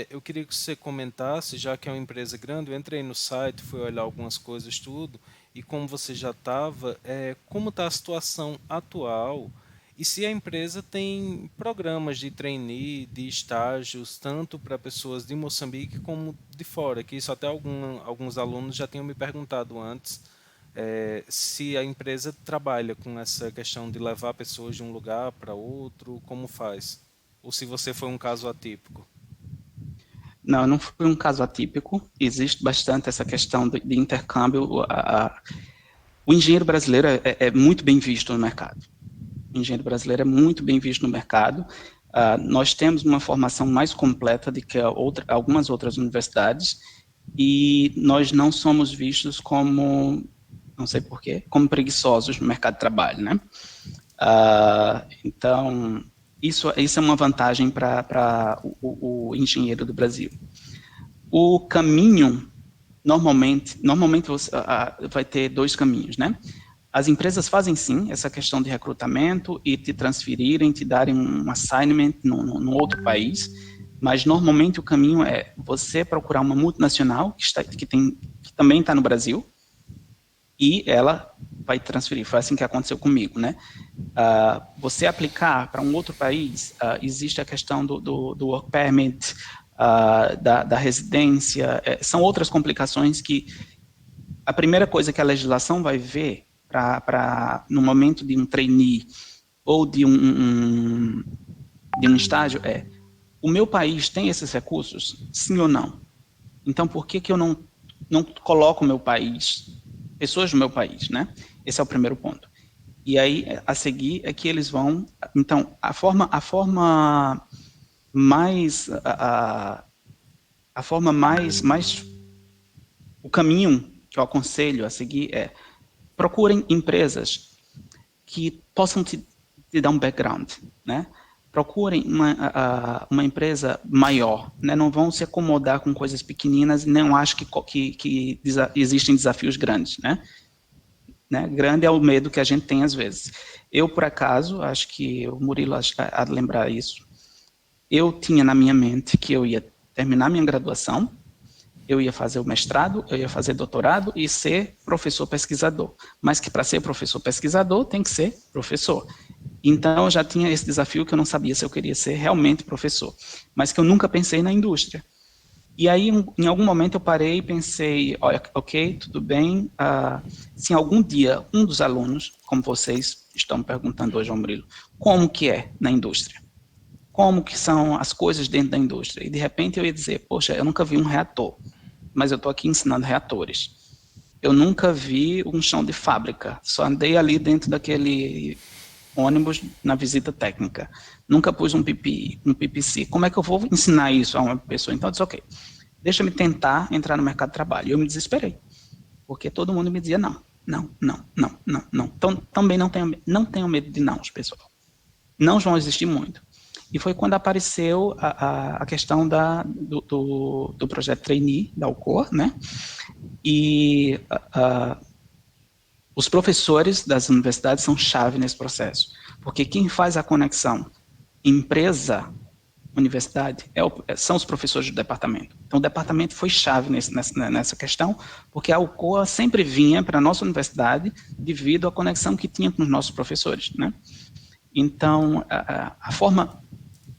eu queria que você comentasse, já que é uma empresa grande, eu entrei no site, fui olhar algumas coisas, tudo, e como você já estava, como está a situação atual e se a empresa tem programas de trainee, de estágios, tanto para pessoas de Moçambique como de fora, que isso até alguns alunos já tinham me perguntado antes, se a empresa trabalha com essa questão de levar pessoas de um lugar para outro, como faz? Ou se você foi um caso atípico? Não, não foi um caso atípico. Existe bastante essa questão de intercâmbio. O engenheiro brasileiro é muito bem visto no mercado. O engenheiro brasileiro é muito bem visto no mercado. Nós temos uma formação mais completa do que algumas outras universidades e nós não somos vistos como, não sei porquê, como preguiçosos no mercado de trabalho, né? Então, isso é uma vantagem para o engenheiro do Brasil. O caminho, normalmente você vai ter dois caminhos, né? As empresas fazem sim essa questão de recrutamento e te transferirem, te darem um assignment no outro país, mas normalmente o caminho é você procurar uma multinacional que também está no Brasil e ela vai transferir. Foi assim que aconteceu comigo, né? Você aplicar para um outro país, existe a questão do work permit, da residência, são outras complicações que a primeira coisa que a legislação vai ver no momento de um trainee ou de um estágio o meu país tem esses recursos? Sim ou não? Então, por que eu não coloco o meu país, pessoas do meu país, né? Esse é o primeiro ponto. E aí, a seguir, é que eles vão... Então, a forma mais... O caminho que eu aconselho a seguir procurem empresas que possam te dar um background, né? Procurem uma empresa maior, né? Não vão se acomodar com coisas pequeninas e não acho que existem desafios grandes, né? Grande é o medo que a gente tem às vezes. Eu, por acaso, acho que o Murilo há de lembrar isso, eu tinha na minha mente que eu ia terminar minha graduação, eu ia fazer o mestrado, eu ia fazer doutorado e ser professor pesquisador. Mas que para ser professor pesquisador tem que ser professor. Então eu já tinha esse desafio que eu não sabia se eu queria ser realmente professor, mas que eu nunca pensei na indústria. E aí, em algum momento, eu parei e pensei, olha, ok, tudo bem, se algum dia um dos alunos, como vocês estão perguntando hoje, João Murilo, como que é na indústria? Como que são as coisas dentro da indústria? E, de repente, eu ia dizer, poxa, eu nunca vi um reator, mas eu estou aqui ensinando reatores. Eu nunca vi um chão de fábrica, só andei ali dentro daquele ônibus na visita técnica. Nunca pus um PPI, um PPC. Como é que eu vou ensinar isso a uma pessoa? Então eu disse, ok, deixa-me tentar entrar no mercado de trabalho. E eu me desesperei, porque todo mundo me dizia não, não, não, não, não, não. Então também não tenho medo de não, pessoal. Não vão existir muito. E foi quando apareceu a questão do projeto Trainee, da Alcoa, né? E os professores das universidades são chave nesse processo, porque quem faz a conexão empresa-universidade são os professores do departamento. Então, o departamento foi chave nessa questão, porque a UCOA sempre vinha para a nossa universidade devido à conexão que tinha com os nossos professores, né? Então, a forma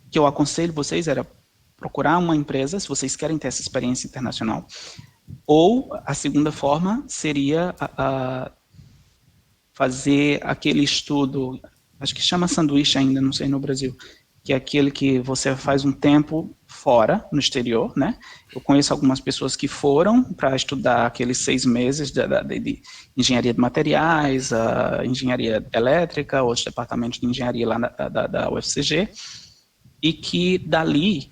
que eu aconselho vocês era procurar uma empresa, se vocês querem ter essa experiência internacional, ou a segunda forma seria fazer aquele estudo, acho que chama sanduíche ainda, não sei no Brasil, que é aquele que você faz um tempo fora, no exterior, né? Eu conheço algumas pessoas que foram para estudar aqueles 6 meses de engenharia de materiais, engenharia elétrica, outros departamentos de engenharia lá da UFCG, e que dali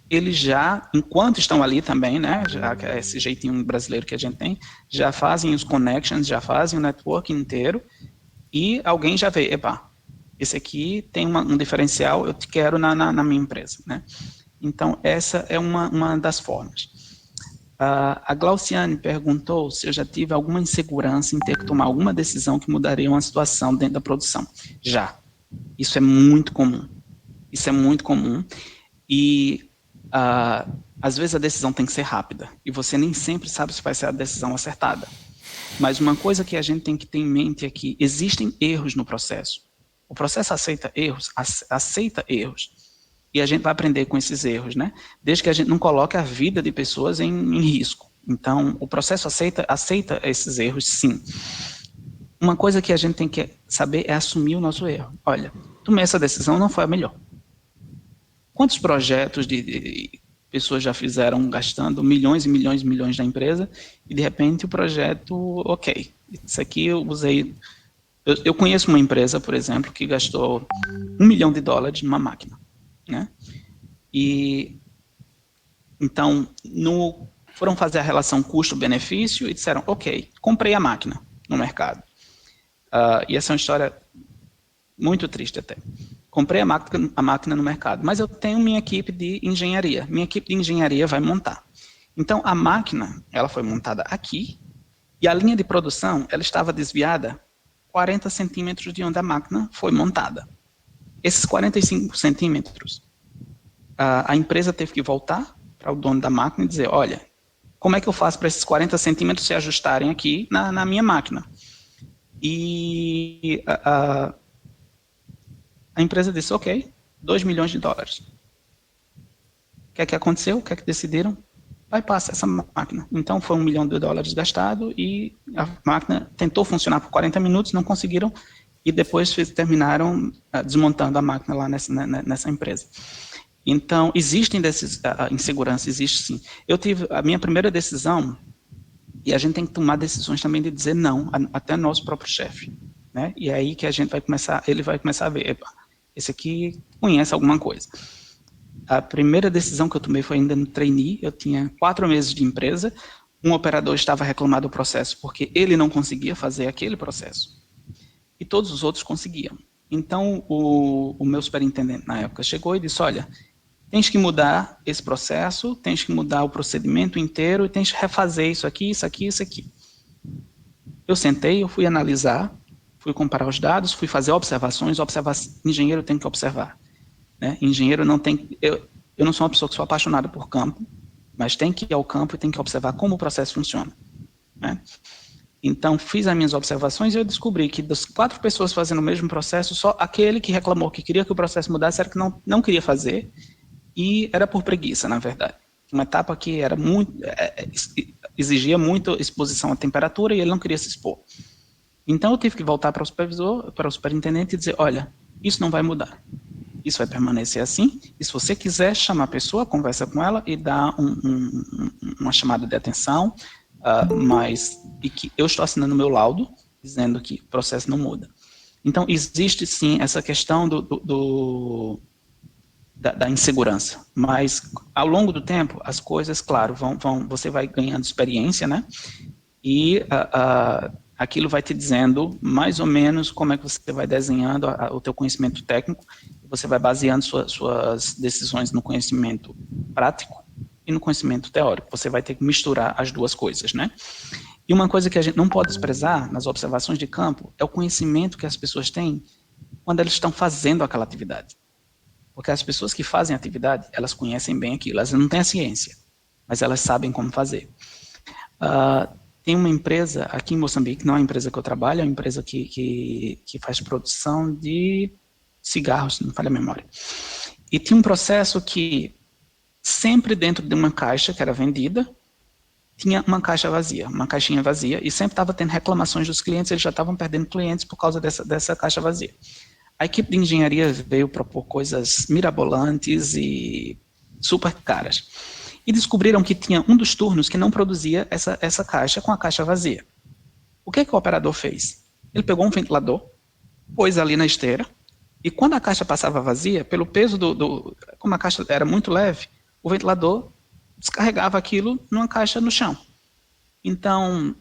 eles já, enquanto estão ali também, né, já, esse jeitinho brasileiro que a gente tem, já fazem os connections, já fazem o network inteiro, e alguém já vê, epa, esse aqui tem um diferencial, eu te quero na minha empresa, né? Então, essa é uma das formas. A Glauciane perguntou se eu já tive alguma insegurança em ter que tomar alguma decisão que mudaria uma situação dentro da produção. Já. Isso é muito comum. Isso é muito comum. E às vezes a decisão tem que ser rápida, e você nem sempre sabe se vai ser a decisão acertada. Mas uma coisa que a gente tem que ter em mente é que existem erros no processo. O processo aceita erros, e a gente vai aprender com esses erros, né? Desde que a gente não coloque a vida de pessoas em risco. Então, o processo aceita esses erros, sim. Uma coisa que a gente tem que saber é assumir o nosso erro. Olha, tomei essa decisão, não foi a melhor. Quantos projetos de pessoas já fizeram gastando milhões e milhões e milhões na empresa e de repente o projeto, ok, isso aqui eu usei. Eu conheço uma empresa, por exemplo, que gastou $1 milhão numa máquina, né? E então foram fazer a relação custo-benefício e disseram, ok, comprei a máquina no mercado. E essa é uma história muito triste até. Comprei a máquina no mercado, mas eu tenho minha equipe de engenharia. Minha equipe de engenharia vai montar. Então, a máquina, ela foi montada aqui, e a linha de produção, ela estava desviada 40 centímetros de onde a máquina foi montada. Esses 45 centímetros, a empresa teve que voltar para o dono da máquina e dizer, olha, como é que eu faço para esses 40 centímetros se ajustarem aqui na minha máquina? E a empresa disse, ok, $2 milhões. O que é que aconteceu? O que é que decidiram? Vai passar essa máquina. Então foi $1 milhão gastado e a máquina tentou funcionar por 40 minutos, não conseguiram, e depois terminaram desmontando a máquina lá nessa empresa. Então, existem dessas inseguranças, existe sim. Eu tive a minha primeira decisão, e a gente tem que tomar decisões também de dizer não, até nosso próprio chefe, né? E é aí que a gente ele vai começar a ver, epa, esse aqui conhece alguma coisa. A primeira decisão que eu tomei foi ainda no trainee, eu tinha 4 meses de empresa, um operador estava reclamando do processo porque ele não conseguia fazer aquele processo, e todos os outros conseguiam. Então, o meu superintendente na época chegou e disse, olha, tens que mudar esse processo, tens que mudar o procedimento inteiro, e tens que refazer isso aqui, isso aqui, isso aqui. Eu sentei, eu fui analisar, fui comparar os dados, fui fazer observações, engenheiro tem que observar. Né? Engenheiro não tem... Eu eu não sou uma pessoa que sou apaixonada por campo, mas tem que ir ao campo e tem que observar como o processo funciona, né? Então, fiz as minhas observações e eu descobri que das 4 pessoas fazendo o mesmo processo, só aquele que reclamou que queria que o processo mudasse era que não queria fazer, e era por preguiça, na verdade. Uma etapa que era muito, exigia muito exposição à temperatura e ele não queria se expor. Então, eu tive que voltar para o supervisor, para o superintendente e dizer, olha, isso não vai mudar. Isso vai permanecer assim, e se você quiser chamar a pessoa, conversa com ela e dá uma chamada de atenção, mas e que eu estou assinando o meu laudo, dizendo que o processo não muda. Então, existe sim essa questão da insegurança, mas ao longo do tempo, as coisas, claro, você vai ganhando experiência, né? E aquilo vai te dizendo mais ou menos como é que você vai desenhando o teu conhecimento técnico, você vai baseando suas decisões no conhecimento prático e no conhecimento teórico. Você vai ter que misturar as duas coisas, né? E uma coisa que a gente não pode desprezar nas observações de campo é o conhecimento que as pessoas têm quando elas estão fazendo aquela atividade. Porque as pessoas que fazem a atividade, elas conhecem bem aquilo, elas não têm a ciência, mas elas sabem como fazer. Tem uma empresa aqui em Moçambique, não é a empresa que eu trabalho, é uma empresa que faz produção de cigarros, se não me falha a memória. E tinha um processo que sempre dentro de uma caixa que era vendida, tinha uma caixa vazia, uma caixinha vazia, e sempre estava tendo reclamações dos clientes, eles já estavam perdendo clientes por causa dessa caixa vazia. A equipe de engenharia veio propor coisas mirabolantes e super caras. E descobriram que tinha um dos turnos que não produzia essa caixa com a caixa vazia. O que o operador fez? Ele pegou um ventilador, pôs ali na esteira, e quando a caixa passava vazia, pelo peso como a caixa era muito leve, o ventilador descarregava aquilo numa caixa no chão. Então,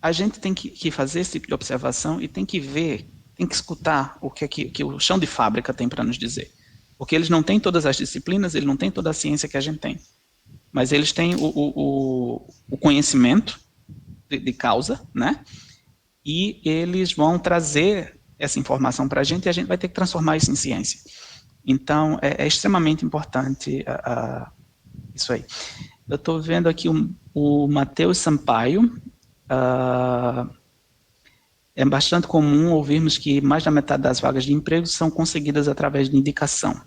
a gente tem que fazer esse tipo de observação e tem que ver, tem que escutar o que o chão de fábrica tem para nos dizer. Porque eles não têm todas as disciplinas, eles não têm toda a ciência que a gente tem. Mas eles têm o conhecimento de causa, né? E eles vão trazer essa informação para a gente e a gente vai ter que transformar isso em ciência. Então, é extremamente importante isso aí. Eu estou vendo aqui o Matheus Sampaio. É bastante comum ouvirmos que mais da metade das vagas de emprego são conseguidas através de indicação.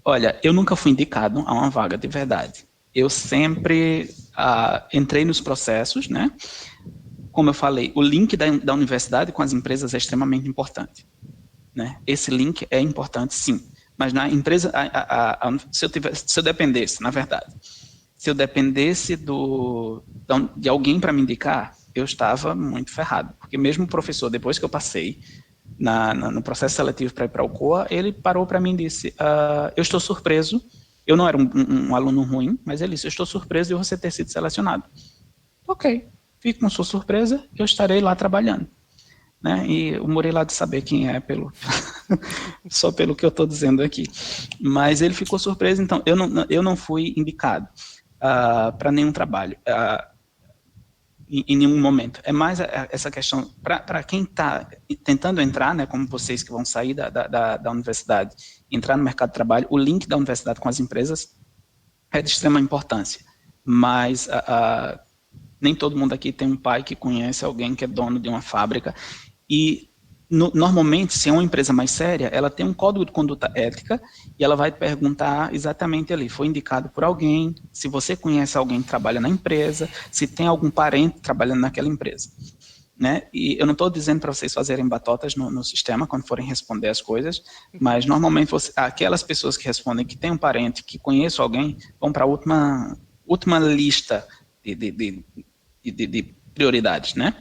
Olha, eu nunca fui indicado a uma vaga de verdade. Eu sempre entrei nos processos, né? Como eu falei, o link da universidade com as empresas é extremamente importante, né? Esse link é importante, sim. Mas na empresa, se eu dependesse, na verdade, se eu dependesse de alguém para me indicar, eu estava muito ferrado. Porque mesmo o professor, depois que eu passei no processo seletivo para ir para o COA, ele parou para mim e disse, eu estou surpreso, eu não era um aluno ruim, mas ele disse, eu estou surpreso de você ter sido selecionado. Ok, fico com sua surpresa, eu estarei lá trabalhando. Né? E eu morei lá de saber quem é, só pelo que eu estou dizendo aqui. Mas ele ficou surpreso, então eu não fui indicado para nenhum trabalho. Em nenhum momento. É mais essa questão, para quem está tentando entrar, né, como vocês que vão sair da universidade, entrar no mercado de trabalho, o link da universidade com as empresas é de extrema importância. Mas nem todo mundo aqui tem um pai que conhece alguém que é dono de uma fábrica. E, normalmente, se é uma empresa mais séria, ela tem um código de conduta ética e ela vai perguntar exatamente ali, foi indicado por alguém, se você conhece alguém que trabalha na empresa, se tem algum parente trabalhando naquela empresa. Né? E eu não estou dizendo para vocês fazerem batotas no sistema quando forem responder as coisas, mas normalmente aquelas pessoas que respondem que tem um parente, que conheço alguém, vão para a última lista de prioridades, né?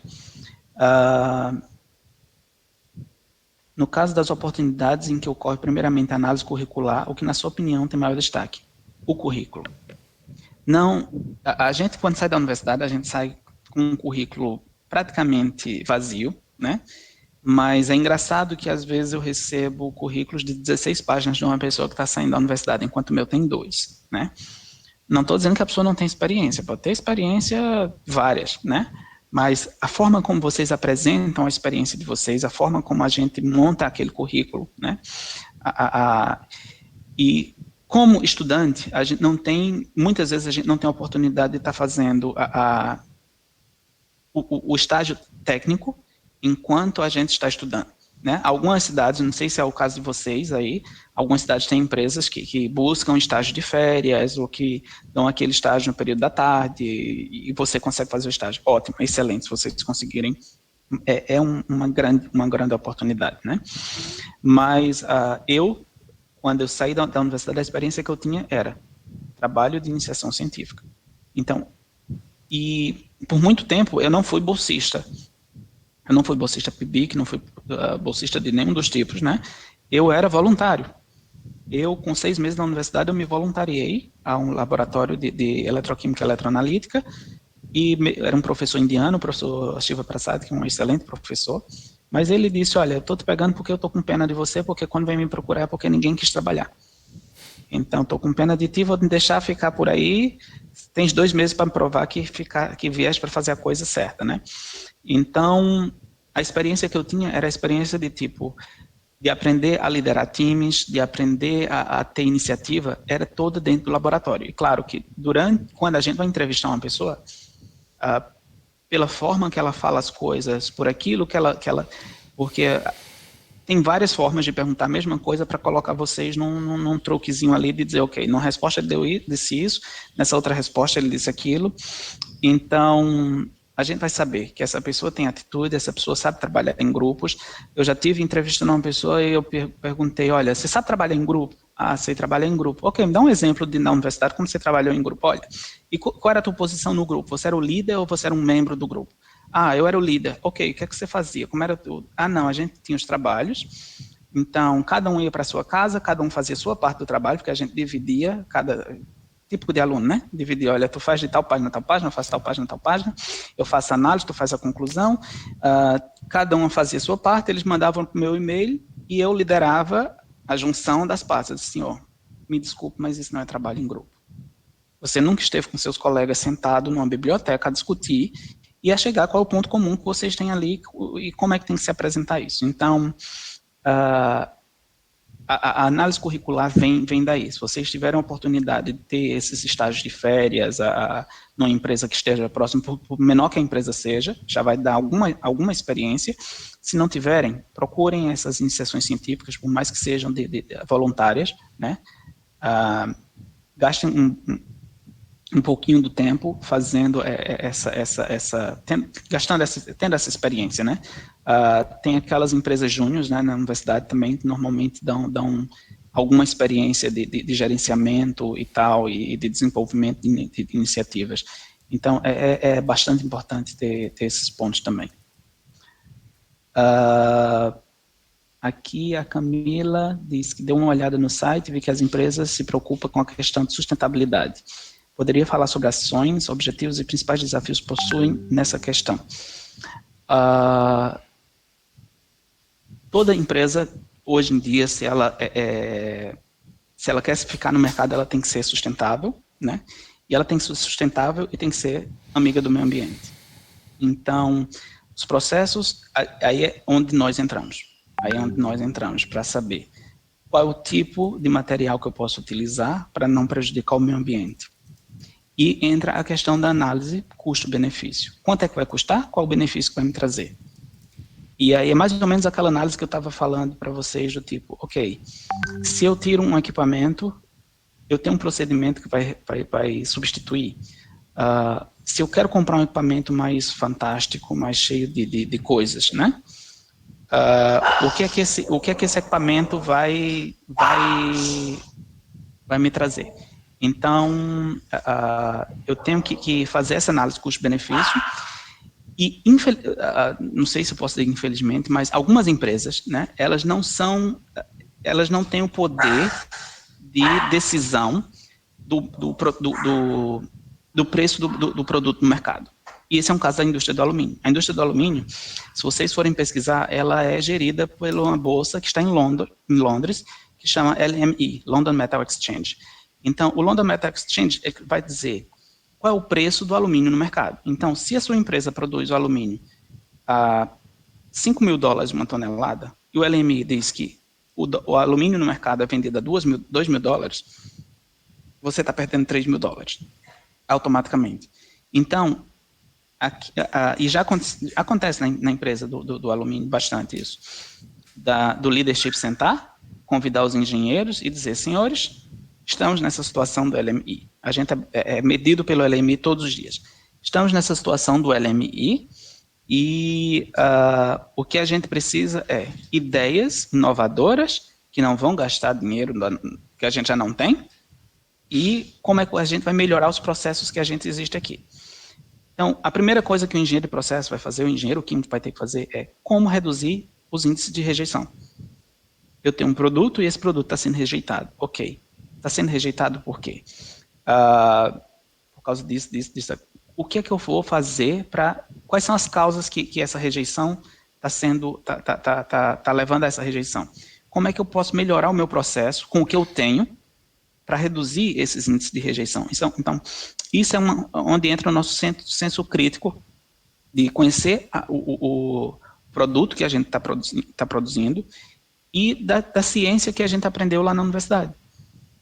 No caso das oportunidades em que ocorre primeiramente a análise curricular, o que na sua opinião tem maior destaque? O currículo. Não, a gente quando sai da universidade, a gente sai com um currículo praticamente vazio, né? Mas é engraçado que às vezes eu recebo currículos de 16 páginas de uma pessoa que está saindo da universidade, enquanto o meu tem 2, né? Não estou dizendo que a pessoa não tem experiência, pode ter experiência várias, né? Mas a forma como vocês apresentam a experiência de vocês, a forma como a gente monta aquele currículo, né? E como estudante, a gente não tem, muitas vezes a gente não tem a oportunidade de estar fazendo o estágio técnico enquanto a gente está estudando. Né? Algumas cidades, não sei se é o caso de vocês aí, algumas cidades têm empresas que buscam estágio de férias ou que dão aquele estágio no período da tarde e você consegue fazer o estágio. Ótimo, excelente, se vocês conseguirem, uma grande oportunidade. Né? Mas quando eu saí da universidade, a experiência que eu tinha era trabalho de iniciação científica. Então, e por muito tempo eu não fui bolsista. Eu não fui bolsista PIBIC, não fui bolsista de nenhum dos tipos, né? Eu era voluntário. Eu, com 6 meses na universidade, eu me voluntariei a um laboratório de eletroquímica e eletroanalítica, e era um professor indiano, o professor Shiva Prasad, que é um excelente professor, mas ele disse, olha, eu estou te pegando porque eu estou com pena de você, porque quando vem me procurar é porque ninguém quis trabalhar. Então, estou com pena de ti, vou te deixar ficar por aí, tens 2 meses para me provar que vieste para fazer a coisa certa, né? Então, a experiência que eu tinha era a experiência de aprender a liderar times, de aprender a ter iniciativa, era toda dentro do laboratório. E claro que quando a gente vai entrevistar uma pessoa, pela forma que ela fala as coisas, por aquilo que ela porque tem várias formas de perguntar a mesma coisa para colocar vocês num troquezinho ali de dizer, ok, numa resposta ele disse isso, nessa outra resposta ele disse aquilo. Então, a gente vai saber que essa pessoa tem atitude, essa pessoa sabe trabalhar em grupos. Eu já tive entrevistando uma pessoa e eu perguntei, olha, você sabe trabalhar em grupo? Ah, sei trabalhar em grupo. Ok, me dá um exemplo na universidade, como você trabalhou em grupo. Olha, e qual era a tua posição no grupo? Você era o líder ou você era um membro do grupo? Ah, eu era o líder. Ok, o que é que você fazia? Como era tudo? Ah, não, a gente tinha os trabalhos. Então, cada um ia para a sua casa, cada um fazia a sua parte do trabalho, porque a gente dividia cada típico de aluno, né? Dividir, olha, tu faz de tal página a tal página, eu faço tal página, eu faço análise, tu faz a conclusão, cada um fazia a sua parte, eles mandavam para o meu e-mail e eu liderava a junção das partes. Eu disse, senhor, me desculpe, mas isso não é trabalho em grupo. Você nunca esteve com seus colegas sentado numa biblioteca a discutir e a chegar qual é o ponto comum que vocês têm ali e como é que tem que se apresentar isso. Então, a análise curricular vem daí. Se vocês tiverem a oportunidade de ter esses estágios de férias numa empresa que esteja próxima, por menor que a empresa seja, já vai dar alguma experiência. Se não tiverem, procurem essas iniciações científicas, por mais que sejam de voluntárias, né? Gastem um pouquinho do tempo fazendo tendo essa experiência, né? Tem aquelas empresas júniores, né, na universidade também, que normalmente dão alguma experiência de gerenciamento e tal, e de desenvolvimento de iniciativas. Então, é bastante importante ter esses pontos também. Aqui a Camila diz que deu uma olhada no site e viu que as empresas se preocupam com a questão de sustentabilidade. Poderia falar sobre ações, objetivos e principais desafios que possuem nessa questão. Toda empresa, hoje em dia, se ela quer ficar no mercado, ela tem que ser sustentável, né? E ela tem que ser sustentável e tem que ser amiga do meio ambiente. Então, os processos, aí é onde nós entramos. Aí é onde nós entramos para saber qual é o tipo de material que eu posso utilizar para não prejudicar o meio ambiente. E entra a questão da análise custo-benefício. Quanto é que vai custar? Qual o benefício que vai me trazer? E aí é mais ou menos aquela análise que eu estava falando para vocês do tipo, ok, se eu tiro um equipamento, eu tenho um procedimento que vai substituir. Se eu quero comprar um equipamento mais fantástico, mais cheio de coisas, né? O que é que esse equipamento vai me trazer? Então, eu tenho que fazer essa análise custo-benefício e, não sei se eu posso dizer infelizmente, mas algumas empresas, né, elas não têm o poder de decisão do preço do produto no mercado. E esse é um caso da indústria do alumínio. A indústria do alumínio, se vocês forem pesquisar, ela é gerida por uma bolsa que está em Londres, que chama LME, London Metal Exchange. Então, o London Metal Exchange vai dizer qual é o preço do alumínio no mercado. Então, se a sua empresa produz o alumínio a $5.000 uma tonelada, e o LME diz que o alumínio no mercado é vendido a $2.000, você está perdendo $3.000, automaticamente. Então, e já acontece na empresa do alumínio bastante isso, do leadership sentar, convidar os engenheiros e dizer, senhores, estamos nessa situação do LMI. A gente é medido pelo LMI todos os dias. Estamos nessa situação do LMI e o que a gente precisa é ideias inovadoras que não vão gastar dinheiro que a gente já não tem e como é que a gente vai melhorar os processos que a gente existe aqui. Então, a primeira coisa que o engenheiro de processo vai fazer, o engenheiro químico vai ter que fazer é como reduzir os índices de rejeição. Eu tenho um produto e esse produto está sendo rejeitado. Ok. Está sendo rejeitado por quê? Por causa disso. O que é que eu vou fazer para... Quais são as causas que essa rejeição está levando a essa rejeição? Como é que eu posso melhorar o meu processo com o que eu tenho para reduzir esses índices de rejeição? Então isso é onde entra o nosso senso crítico de conhecer o produto que a gente está produzindo e da ciência que a gente aprendeu lá na universidade.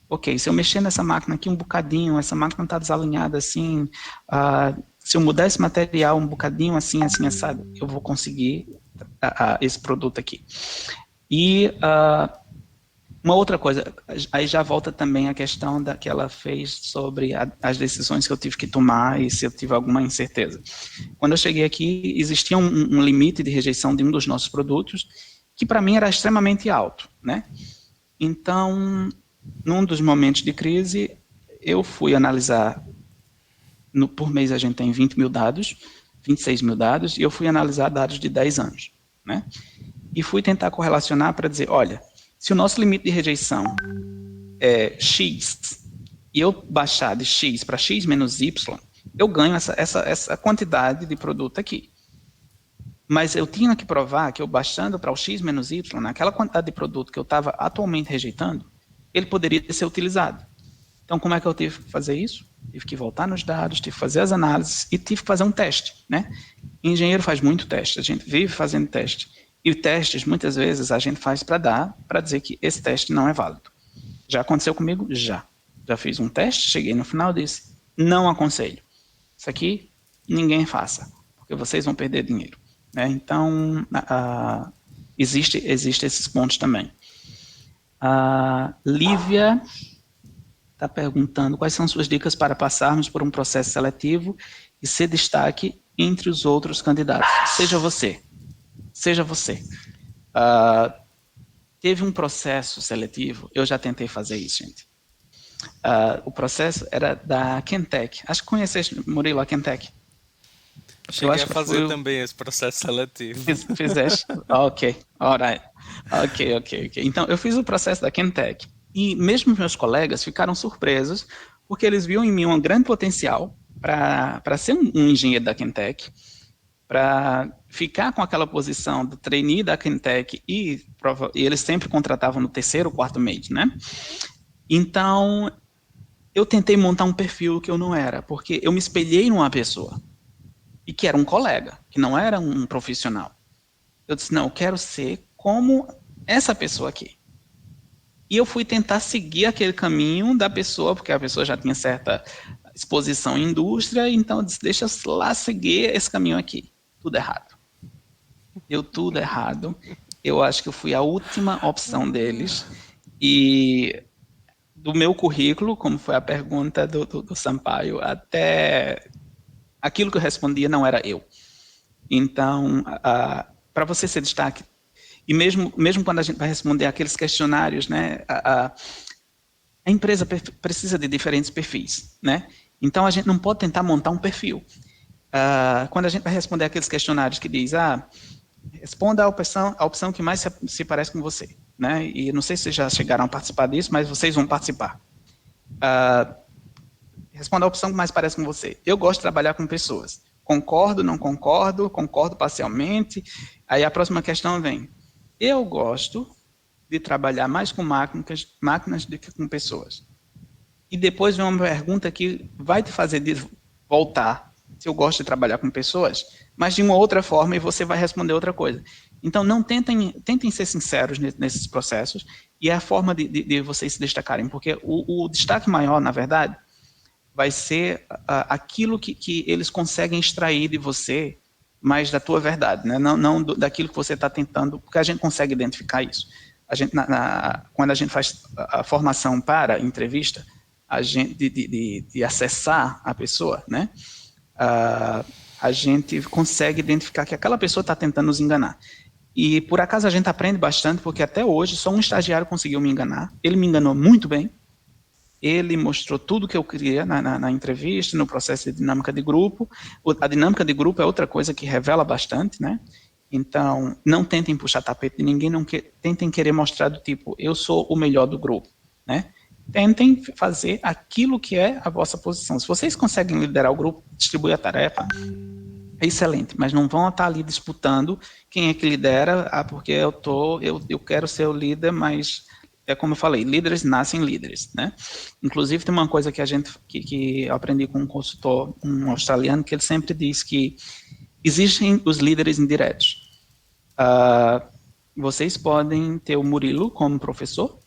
Ok, se eu mexer nessa máquina aqui um bocadinho, essa máquina está desalinhada assim, se eu mudar esse material um bocadinho assim, assado, eu vou conseguir esse produto aqui. E uma outra coisa, aí já volta também a questão que ela fez sobre as decisões que eu tive que tomar e se eu tive alguma incerteza. Quando eu cheguei aqui, existia um limite de rejeição de um dos nossos produtos, que para mim era extremamente alto, né? Então, num dos momentos de crise, eu fui analisar, por mês a gente tem 20 mil dados, 26 mil dados, e eu fui analisar dados de 10 anos, né? E fui tentar correlacionar para dizer, olha, se o nosso limite de rejeição é X, e eu baixar de X para X menos Y, eu ganho essa quantidade de produto aqui. Mas eu tinha que provar que eu baixando para o X menos Y, naquela quantidade de produto que eu estava atualmente rejeitando, ele poderia ser utilizado. Então, como é que eu tive que fazer isso? Tive que voltar nos dados, tive que fazer as análises e tive que fazer um teste, né? Engenheiro faz muito teste, a gente vive fazendo teste. E testes, muitas vezes, a gente faz para dizer que esse teste não é válido. Já aconteceu comigo? Já. Já fiz um teste, cheguei no final e disse, não aconselho. Isso aqui, ninguém faça, porque vocês vão perder dinheiro. Né? Então, existe esses pontos também. A Lívia está perguntando quais são suas dicas para passarmos por um processo seletivo e ser destaque entre os outros candidatos. Seja você. Seja você. Teve um processo seletivo, eu já tentei fazer isso, gente. O processo era da Kentech. Acho que conheceste, Murilo, a Kentech. Cheguei a fazer também esse processo seletivo. Fizeste? Ok, alright. Ok. Então, eu fiz o processo da Kentech. E mesmo meus colegas ficaram surpresos, porque eles viam em mim um grande potencial para ser um engenheiro da Kentech, para ficar com aquela posição do trainee da Kentech e eles sempre contratavam no terceiro ou quarto mês, né? Então, eu tentei montar um perfil que eu não era, porque eu me espelhei numa pessoa, e que era um colega, que não era um profissional. Eu disse, não, eu quero ser como essa pessoa aqui. E eu fui tentar seguir aquele caminho da pessoa, porque a pessoa já tinha certa exposição em indústria, então eu disse, deixa eu lá seguir esse caminho aqui. Tudo errado. Deu tudo errado. Eu acho que eu fui a última opção deles. E do meu currículo, como foi a pergunta do Sampaio, até aquilo que eu respondia não era eu. Então, para você ser destaque, e mesmo quando a gente vai responder aqueles questionários, né, a empresa precisa de diferentes perfis, né? Então, a gente não pode tentar montar um perfil. Quando a gente vai responder aqueles questionários que diz, responda a opção que mais se parece com você, né? E não sei se vocês já chegaram a participar disso, mas vocês vão participar. Responda a opção que mais parece com você. Eu gosto de trabalhar com pessoas. Concordo, não concordo, concordo parcialmente. Aí a próxima questão vem. Eu gosto de trabalhar mais com máquinas do que com pessoas. E depois vem uma pergunta que vai te fazer voltar. Se eu gosto de trabalhar com pessoas, mas de uma outra forma e você vai responder outra coisa. Então, não tentem ser sinceros nesses processos, e é a forma de vocês se destacarem, porque o destaque maior, na verdade, vai ser aquilo que eles conseguem extrair de você, mas da tua verdade, né? Não daquilo que você está tentando, porque a gente consegue identificar isso. A gente, quando a gente faz a formação para a entrevista, a gente de acessar a pessoa, né? A gente consegue identificar que aquela pessoa está tentando nos enganar. E por acaso a gente aprende bastante, porque até hoje só um estagiário conseguiu me enganar. Ele me enganou muito bem. Ele mostrou tudo que eu queria na entrevista, no processo de dinâmica de grupo. A dinâmica de grupo é outra coisa que revela bastante, né? Então, não tentem puxar tapete de ninguém, tentem querer mostrar do tipo, eu sou o melhor do grupo, né? Tentem fazer aquilo que é a vossa posição. Se vocês conseguem liderar o grupo, distribuir a tarefa, é excelente, mas não vão estar ali disputando quem é que lidera, porque eu quero ser o líder, mas é como eu falei, líderes nascem líderes, né? Inclusive tem uma coisa que eu aprendi com um consultor, um australiano, que ele sempre diz que existem os líderes indiretos. Vocês podem ter o Murilo como professor,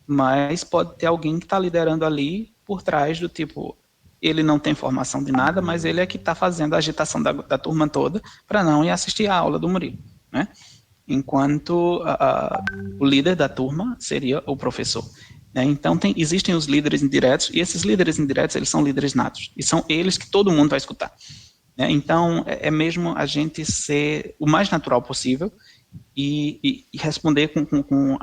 mas pode ter alguém que está liderando ali por trás do tipo, ele não tem formação de nada, mas ele é que está fazendo a agitação da turma toda para não ir assistir a aula do Murilo, né? Enquanto o líder da turma seria o professor, né? Então existem os líderes indiretos, e esses líderes indiretos, eles são líderes natos, e são eles que todo mundo vai escutar, né? Então é mesmo a gente ser o mais natural possível e responder com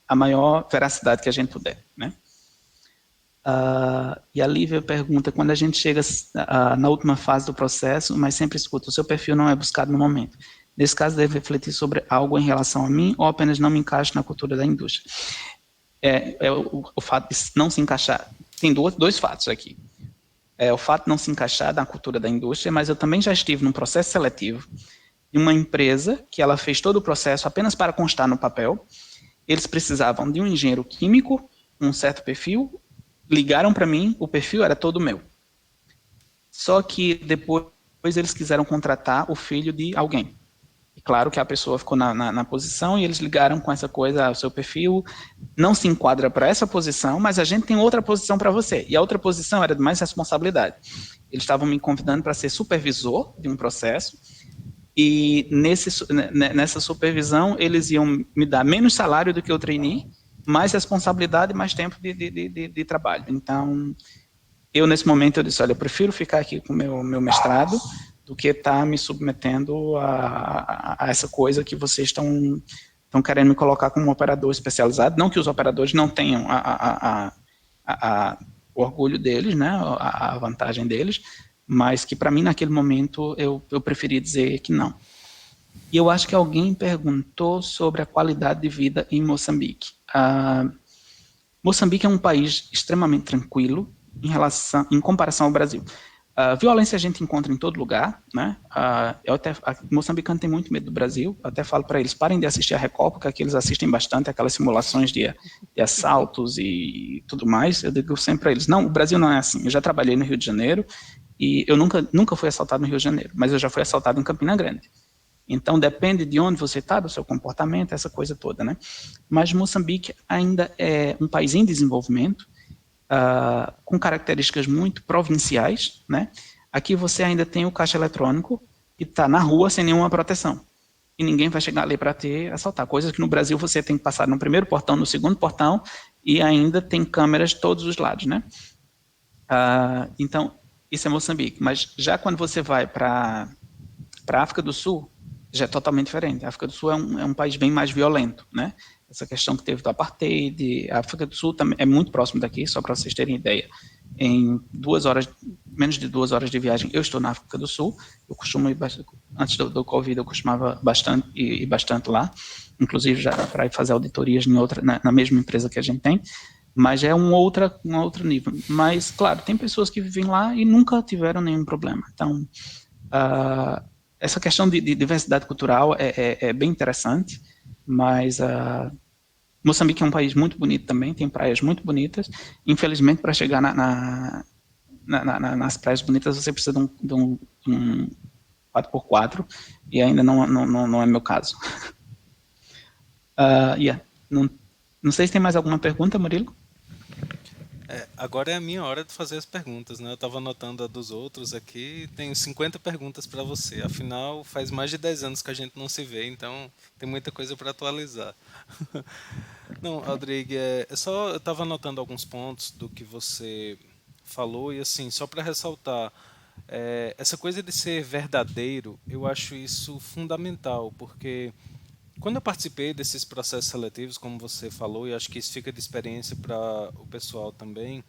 a maior veracidade que a gente puder, né? E a Lívia pergunta, quando a gente chega na última fase do processo, mas sempre escuta, o seu perfil não é buscado no momento. Nesse caso, deve refletir sobre algo em relação a mim ou apenas não me encaixa na cultura da indústria. O fato de não se encaixar, tem dois fatos aqui. O fato de não se encaixar na cultura da indústria, mas eu também já estive num processo seletivo de uma empresa que ela fez todo o processo apenas para constar no papel. Eles precisavam de um engenheiro químico, um certo perfil, ligaram para mim, o perfil era todo meu. Só que depois eles quiseram contratar o filho de alguém. E claro que a pessoa ficou na posição e eles ligaram com essa coisa, o seu perfil não se enquadra para essa posição, mas a gente tem outra posição para você. E a outra posição era de mais responsabilidade. Eles estavam me convidando para ser supervisor de um processo, e nessa supervisão eles iam me dar menos salário do que o trainee, mais responsabilidade e mais tempo de trabalho. Então, eu nesse momento eu disse, olha, eu prefiro ficar aqui com o meu mestrado do que estar me submetendo a essa coisa que vocês estão querendo me colocar como um operador especializado. Não que os operadores não tenham o orgulho deles, né, a vantagem deles, mas que para mim naquele momento eu preferi dizer que não. E eu acho que alguém perguntou sobre a qualidade de vida em Moçambique. Moçambique é um país extremamente tranquilo em comparação ao Brasil. Violência a gente encontra em todo lugar, né? Moçambicano tem muito medo do Brasil. Eu até falo para eles, parem de assistir a Record, porque aqui eles assistem bastante aquelas simulações de assaltos e tudo mais. Eu digo sempre para eles, não, o Brasil não é assim. Eu já trabalhei no Rio de Janeiro e eu nunca fui assaltado no Rio de Janeiro, mas eu já fui assaltado em Campina Grande. Então, depende de onde você está, do seu comportamento, essa coisa toda, né? Mas Moçambique ainda é um país em desenvolvimento, com características muito provinciais, né? Aqui você ainda tem o caixa eletrônico que está na rua sem nenhuma proteção. E ninguém vai chegar ali para te assaltar. Coisas que no Brasil você tem que passar no primeiro portão, no segundo portão, e ainda tem câmeras de todos os lados, né? Então, isso é Moçambique. Mas já quando você vai para a África do Sul, já é totalmente diferente. A África do Sul é um país bem mais violento, né? Essa questão que teve do apartheid, a África do Sul também é muito próximo daqui, só para vocês terem ideia. Em menos de 2 horas de viagem, eu estou na África do Sul. Eu costumo ir antes do Covid, eu costumava ir bastante lá, inclusive já para ir fazer auditorias na mesma empresa que a gente tem, mas é um outro nível. Mas, claro, tem pessoas que vivem lá e nunca tiveram nenhum problema. Então, essa questão de diversidade cultural é bem interessante, mas Moçambique é um país muito bonito também, tem praias muito bonitas. Infelizmente, para chegar nas praias bonitas, você precisa de um 4x4 e ainda não é meu caso. Yeah. Não sei se tem mais alguma pergunta, Murilo. Agora é a minha hora de fazer as perguntas, né? Eu estava anotando a dos outros aqui, tenho 50 perguntas para você. Afinal, faz mais de 10 anos que a gente não se vê, então tem muita coisa para atualizar. Não, Rodrigo, eu estava anotando alguns pontos do que você falou e assim, só para ressaltar, essa coisa de ser verdadeiro, eu acho isso fundamental, porque quando eu participei desses processos seletivos, como você falou, e acho que isso fica de experiência para o pessoal também,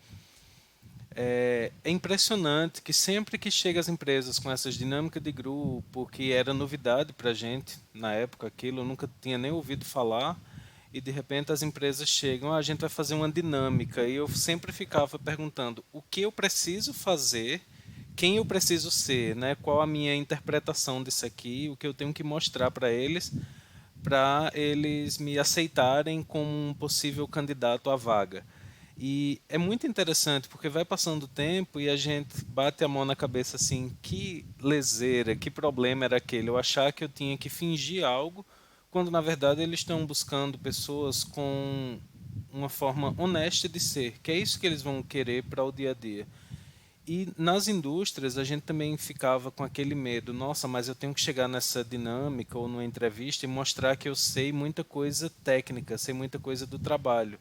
é impressionante que sempre que chega as empresas com essas dinâmicas de grupo, que era novidade para a gente na época, aquilo eu nunca tinha nem ouvido falar, e de repente as empresas chegam, a gente vai fazer uma dinâmica, e eu sempre ficava perguntando o que eu preciso fazer, quem eu preciso ser, né? Qual a minha interpretação disso aqui, o que eu tenho que mostrar para eles me aceitarem como um possível candidato à vaga. E é muito interessante porque vai passando o tempo e a gente bate a mão na cabeça assim, que leseira, que problema era aquele? Eu achar que eu tinha que fingir algo, quando na verdade eles estão buscando pessoas com uma forma honesta de ser, que é isso que eles vão querer para o dia a dia. E nas indústrias a gente também ficava com aquele medo, nossa, mas eu tenho que chegar nessa dinâmica ou numa entrevista e mostrar que eu sei muita coisa técnica, sei muita coisa do trabalho,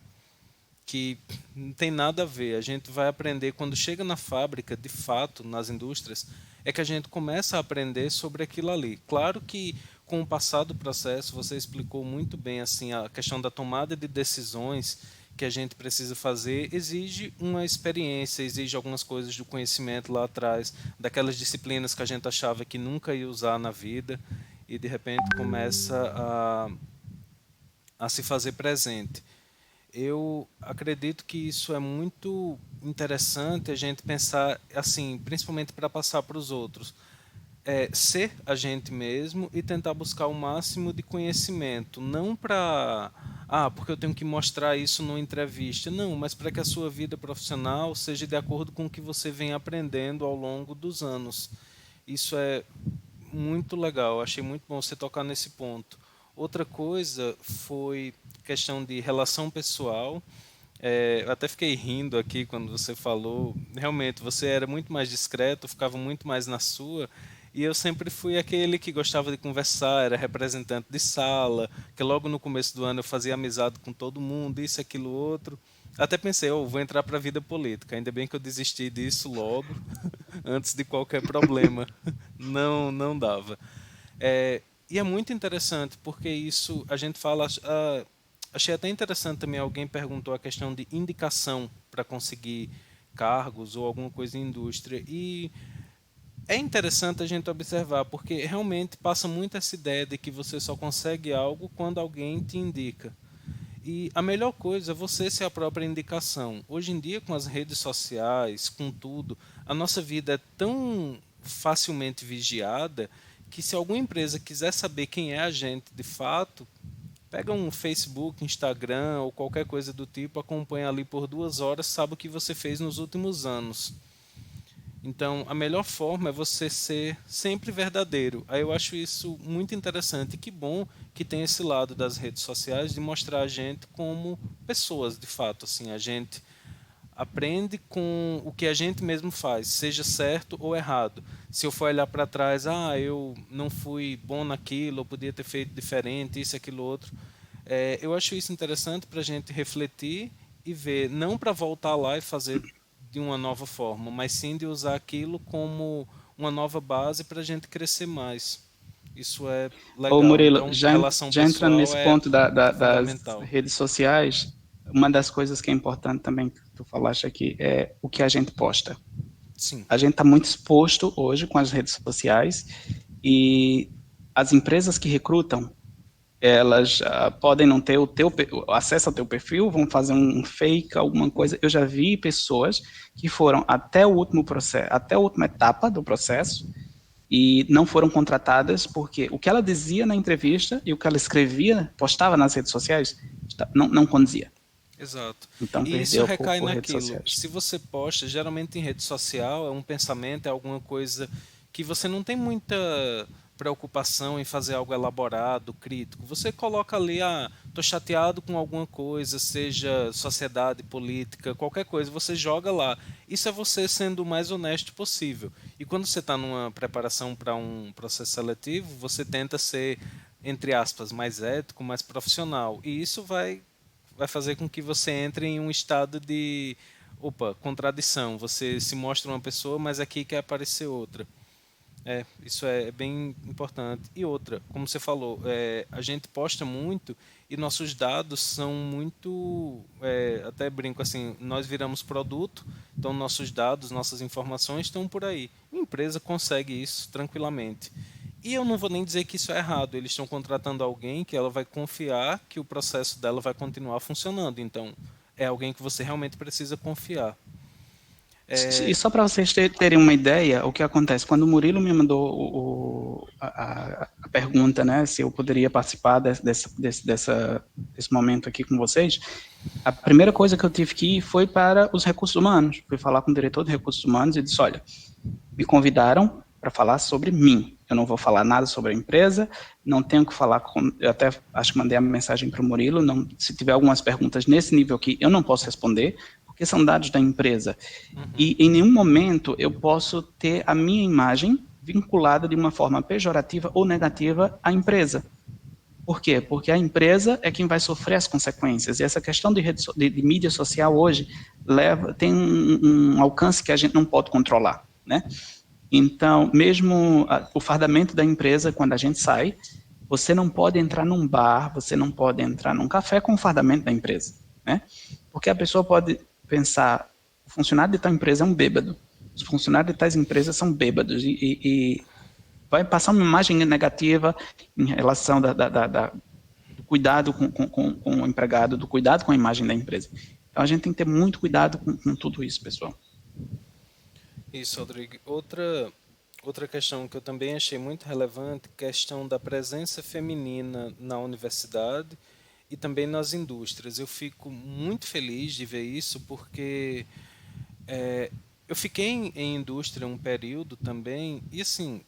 que não tem nada a ver. A gente vai aprender quando chega na fábrica, de fato, nas indústrias, é que a gente começa a aprender sobre aquilo ali. Claro que com o passar do processo, você explicou muito bem assim a questão da tomada de decisões que a gente precisa fazer exige uma experiência, exige algumas coisas do conhecimento lá atrás, daquelas disciplinas que a gente achava que nunca ia usar na vida e de repente começa a se fazer presente. Eu acredito que isso é muito interessante a gente pensar assim, principalmente para passar para os outros. Ser a gente mesmo e tentar buscar o máximo de conhecimento, não para porque eu tenho que mostrar isso numa entrevista, não, mas para que a sua vida profissional seja de acordo com o que você vem aprendendo ao longo dos anos. Isso é muito legal, achei muito bom você tocar nesse ponto. Outra coisa foi questão de relação pessoal. Eu até fiquei rindo aqui quando você falou. Realmente, você era muito mais discreto, ficava muito mais na sua. E eu sempre fui aquele que gostava de conversar, era representante de sala, que logo no começo do ano eu fazia amizade com todo mundo, isso, aquilo, outro. Até pensei, vou entrar para a vida política. Ainda bem que eu desisti disso logo, antes de qualquer problema. Não, não dava. E é muito interessante, porque isso a gente fala. Achei até interessante também, alguém perguntou a questão de indicação para conseguir cargos ou alguma coisa em indústria. E é interessante a gente observar, porque realmente passa muito essa ideia de que você só consegue algo quando alguém te indica. E a melhor coisa é você ser a própria indicação. Hoje em dia, com as redes sociais, com tudo, a nossa vida é tão facilmente vigiada que se alguma empresa quiser saber quem é a gente de fato, pega um Facebook, Instagram ou qualquer coisa do tipo, acompanha ali por 2 horas, sabe o que você fez nos últimos anos. Então, a melhor forma é você ser sempre verdadeiro. Aí eu acho isso muito interessante. E que bom que tem esse lado das redes sociais de mostrar a gente como pessoas, de fato. Assim, a gente aprende com o que a gente mesmo faz, seja certo ou errado. Se eu for olhar para trás, eu não fui bom naquilo, eu podia ter feito diferente, isso, aquilo, outro. Eu acho isso interessante para a gente refletir e ver, não para voltar lá e fazer de uma nova forma, mas sim de usar aquilo como uma nova base para a gente crescer mais. Isso é Ô legal. Murilo, Então, já, relação já entrando pessoal nesse é ponto das fundamental. redes sociais, uma das coisas que é importante também que tu falaste aqui é o que a gente posta. Sim, A gente está muito exposto hoje com as redes sociais e as empresas que recrutam, elas podem não ter o acesso ao teu perfil, vão fazer um fake, alguma coisa. Eu já vi pessoas que foram até o último processo, até a última etapa do processo e não foram contratadas porque o que ela dizia na entrevista e o que ela escrevia, postava nas redes sociais, não condizia. exato. Então E isso perdeu recai por redes naquilo. sociais. Se você posta, geralmente em rede social, é um pensamento, é alguma coisa que você não tem muita preocupação em fazer algo elaborado, crítico. Você coloca ali, tô chateado com alguma coisa, seja sociedade, política, qualquer coisa, você joga lá. Isso é você sendo o mais honesto possível. E quando você está numa preparação para um processo seletivo, você tenta ser, entre aspas, mais ético, mais profissional. E isso vai fazer com que você entre em um estado de, opa, contradição. Você se mostra uma pessoa, mas aqui quer aparecer outra. Isso é bem importante. E outra, como você falou, a gente posta muito e nossos dados são muito, até brinco assim, nós viramos produto, então nossos dados, nossas informações estão por aí. Uma empresa consegue isso tranquilamente. E eu não vou nem dizer que isso é errado, eles estão contratando alguém que ela vai confiar que o processo dela vai continuar funcionando. Então, é alguém que você realmente precisa confiar. E só para vocês terem uma ideia, o que acontece, quando o Murilo me mandou a pergunta, né, se eu poderia participar desse momento aqui com vocês, a primeira coisa que eu tive que ir foi para os recursos humanos, fui falar com o diretor de recursos humanos e disse, olha, me convidaram para falar sobre mim, eu não vou falar nada sobre a empresa, não tenho que falar com, eu até acho que mandei a mensagem para o Murilo, não, se tiver algumas perguntas nesse nível aqui, eu não posso responder, porque são dados da empresa. E em nenhum momento eu posso ter a minha imagem vinculada de uma forma pejorativa ou negativa à empresa. Por quê? Porque a empresa é quem vai sofrer as consequências. E essa questão de mídia social hoje tem um alcance que a gente não pode controlar, né? Então, mesmo o fardamento da empresa, quando a gente sai, você não pode entrar num bar, você não pode entrar num café com o fardamento da empresa, né? Porque a pessoa pode pensar, o funcionário de tal empresa é um bêbado, os funcionários de tais empresas são bêbados, e vai passar uma imagem negativa em relação do cuidado com o empregado, do cuidado com a imagem da empresa. Então a gente tem que ter muito cuidado com tudo isso, pessoal. Isso, Rodrigo. Outra questão que eu também achei muito relevante, questão da presença feminina na universidade e também nas indústrias. Eu fico muito feliz de ver isso porque eu fiquei em indústria um período também e assim,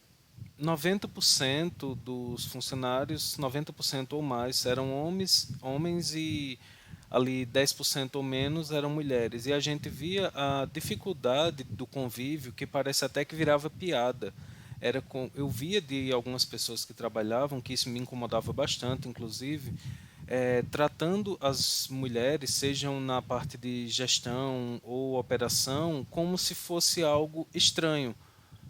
90% dos funcionários, 90% ou mais eram homens e ali 10% ou menos eram mulheres. E a gente via a dificuldade do convívio, que parece até que virava piada. Eu via de algumas pessoas que trabalhavam, que isso me incomodava bastante, inclusive, tratando as mulheres, sejam na parte de gestão ou operação, como se fosse algo estranho.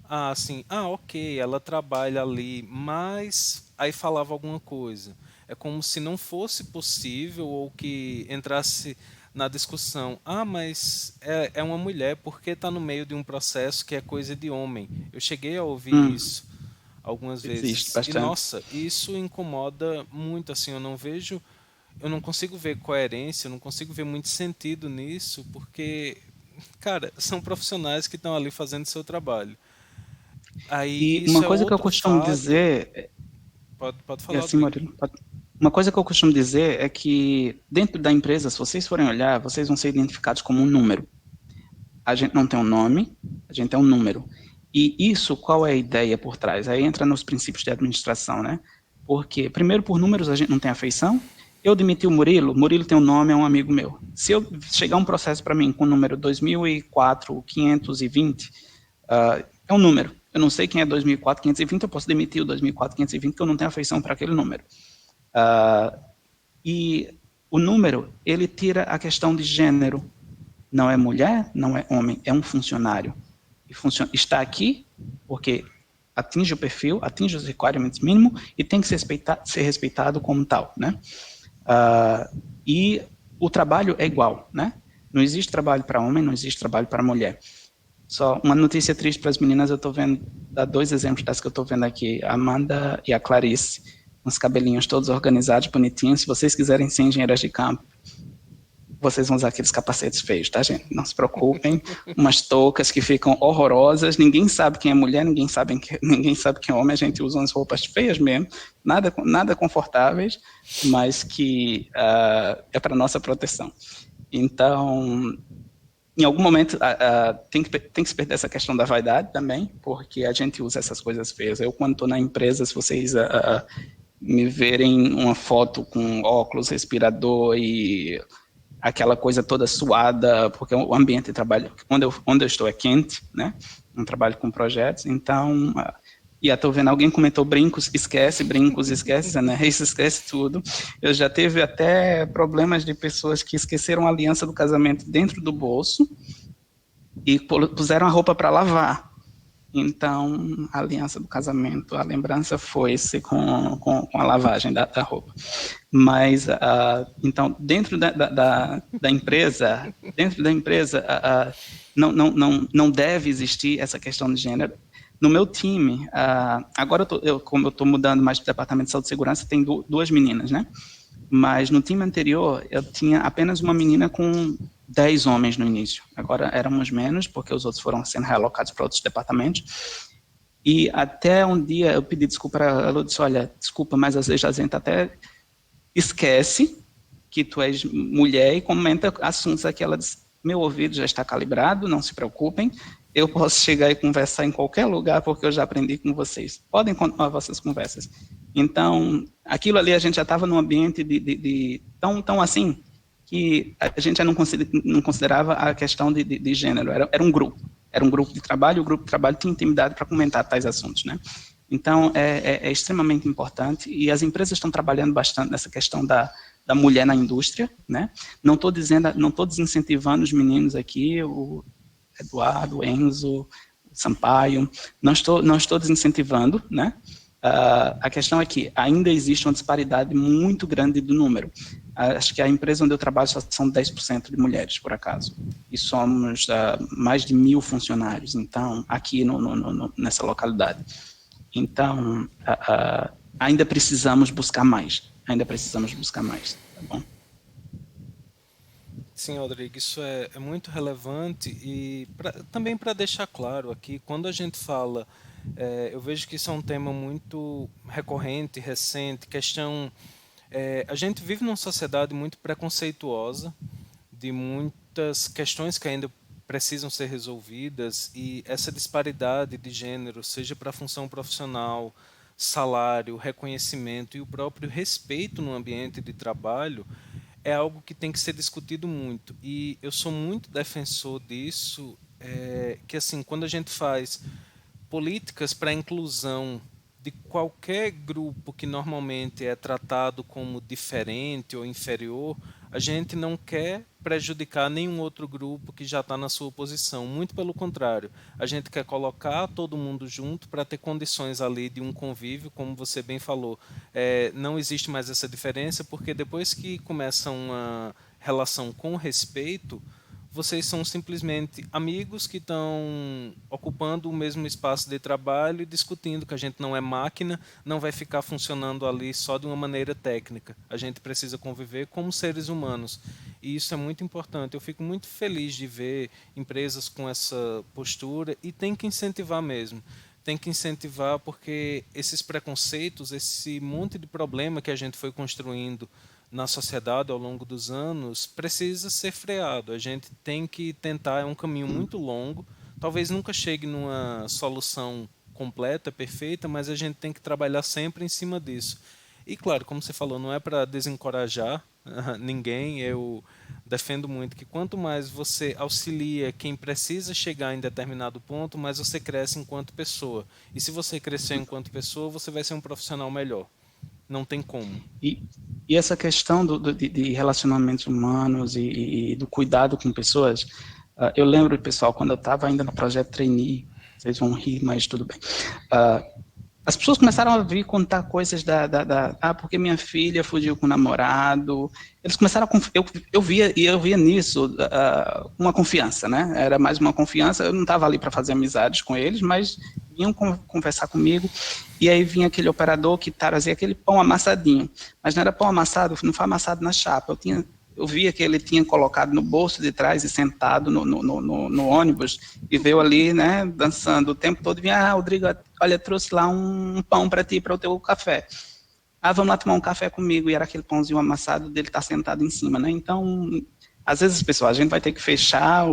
Assim, ok, ela trabalha ali, mas aí falava alguma coisa. É como se não fosse possível ou que entrasse na discussão. Mas é uma mulher, porque está no meio de um processo que é coisa de homem. Eu cheguei a ouvir isso algumas Existe vezes. E bastante. nossa, isso incomoda muito, assim, eu não consigo ver coerência, eu não consigo ver muito sentido nisso, porque, cara, são profissionais que estão ali fazendo seu trabalho. Aí E isso uma é coisa que eu outro costumo fato. dizer, Pode e falar, assim, Rodrigo. Murilo, uma coisa que eu costumo dizer é que dentro da empresa, se vocês forem olhar, vocês vão ser identificados como um número. A gente não tem um nome, a gente é um número. E isso, qual é a ideia por trás? Aí entra nos princípios de administração, né? Porque, primeiro, por números a gente não tem afeição. Eu demiti o Murilo tem um nome, é um amigo meu. Se eu chegar um processo para mim com o número 2004-520, é um número. Eu não sei quem é 2004-520, eu posso demitir o 2004-520, que eu não tenho afeição para aquele número. E o número, ele tira a questão de gênero. Não é mulher, não é homem, é um funcionário. E está aqui porque atinge o perfil, atinge os requirements mínimos e tem que ser respeitado como tal, né? E o trabalho é igual, né? Não existe trabalho para homem, não existe trabalho para mulher. Só uma notícia triste para as meninas, eu estou vendo, dá dois exemplos das que eu estou vendo aqui, a Amanda e a Clarice, com os cabelinhos todos organizados, bonitinhos. Se vocês quiserem ser engenheiras de campo, vocês vão usar aqueles capacetes feios, tá, gente? Não se preocupem. Umas toucas que ficam horrorosas, ninguém sabe quem é mulher, ninguém sabe quem é homem, a gente usa umas roupas feias mesmo, nada confortáveis, mas que é para nossa proteção. Então, Em algum momento tem que se perder essa questão da vaidade também, porque a gente usa essas coisas feias. Eu, quando estou na empresa, se vocês me verem uma foto com óculos, respirador e aquela coisa toda suada, porque o ambiente de trabalho, onde eu estou é quente, né? Não trabalho com projetos, então... E estou vendo, alguém comentou brincos, esquece, anéis, esquece tudo. Eu já teve até problemas de pessoas que esqueceram a aliança do casamento dentro do bolso e puseram a roupa para lavar. Então, a aliança do casamento, a lembrança foi-se com a lavagem da roupa. Mas, então, dentro da empresa, não deve existir essa questão de gênero. No meu time, agora, como eu estou mudando mais para o departamento de saúde e segurança, tem duas meninas, né? Mas no time anterior, eu tinha apenas uma menina com 10 homens no início. Agora éramos menos, porque os outros foram sendo realocados para outros departamentos. E até um dia eu pedi desculpa para ela, eu disse, olha, desculpa, mas às vezes a gente até esquece que tu és mulher e comenta assuntos aqui. Ela disse, meu ouvido já está calibrado, não se preocupem, eu posso chegar e conversar em qualquer lugar, porque eu já aprendi com vocês. Podem continuar vossas conversas. Então, aquilo ali a gente já estava num ambiente tão assim, que a gente já não considerava a questão de gênero, era um grupo. Era um grupo de trabalho, o grupo de trabalho tinha intimidade para comentar tais assuntos, né? Então, é extremamente importante, e as empresas estão trabalhando bastante nessa questão da mulher na indústria, né? Não estou desincentivando os meninos aqui, o Eduardo, o Enzo, o Sampaio, não estou desincentivando, né? A questão é que ainda existe uma disparidade muito grande do número. Acho que a empresa onde eu trabalho só são 10% de mulheres, por acaso. E somos mais de 1.000 funcionários, então, aqui nessa localidade. Então, ainda precisamos buscar mais. Tá bom? Sim, Rodrigo, isso é muito relevante e também para deixar claro aqui, quando a gente fala, eu vejo que isso é um tema muito recorrente, recente, a gente vive numa sociedade muito preconceituosa, de muitas questões que ainda precisam ser resolvidas e essa disparidade de gênero, seja para a função profissional, salário, reconhecimento e o próprio respeito no ambiente de trabalho, é algo que tem que ser discutido muito. E eu sou muito defensor disso, que assim, quando a gente faz políticas para a inclusão de qualquer grupo que normalmente é tratado como diferente ou inferior, a gente não quer prejudicar nenhum outro grupo que já está na sua posição. Muito pelo contrário, a gente quer colocar todo mundo junto para ter condições ali de um convívio, como você bem falou. Não existe mais essa diferença, porque depois que começa uma relação com respeito, vocês são simplesmente amigos que estão ocupando o mesmo espaço de trabalho e discutindo que a gente não é máquina, não vai ficar funcionando ali só de uma maneira técnica. A gente precisa conviver como seres humanos. E isso é muito importante. Eu fico muito feliz de ver empresas com essa postura e tem que incentivar mesmo. Tem que incentivar porque esses preconceitos, esse monte de problema que a gente foi construindo na sociedade ao longo dos anos precisa ser freado. A gente tem que tentar, é um caminho muito longo, talvez nunca chegue numa solução completa, perfeita, mas a gente tem que trabalhar sempre em cima disso. E claro, como você falou, não é para desencorajar ninguém, eu defendo muito que quanto mais você auxilia quem precisa chegar em determinado ponto, mais você cresce enquanto pessoa. E se você crescer enquanto pessoa, você vai ser um profissional melhor. Não tem como. E, e essa questão de relacionamentos humanos e do cuidado com pessoas, eu lembro, pessoal, quando eu estava ainda no projeto trainee, vocês vão rir, mas tudo bem. As pessoas começaram a vir contar coisas porque minha filha fugiu com o namorado. Eles começaram eu via nisso uma confiança, né? Era mais uma confiança. Eu não estava ali para fazer amizades com eles, mas vinham conversar comigo. E aí vinha aquele operador que trazia aquele pão amassadinho, mas não era pão amassado, não foi amassado na chapa. Eu via que ele tinha colocado no bolso de trás e sentado no ônibus e veio ali, né, dançando o tempo todo. Vinha, Rodrigo, olha, trouxe lá um pão para ti, para o teu café. Vamos lá tomar um café comigo. E era aquele pãozinho amassado dele estar sentado em cima, né? Então, às vezes, pessoal, a gente vai ter que fechar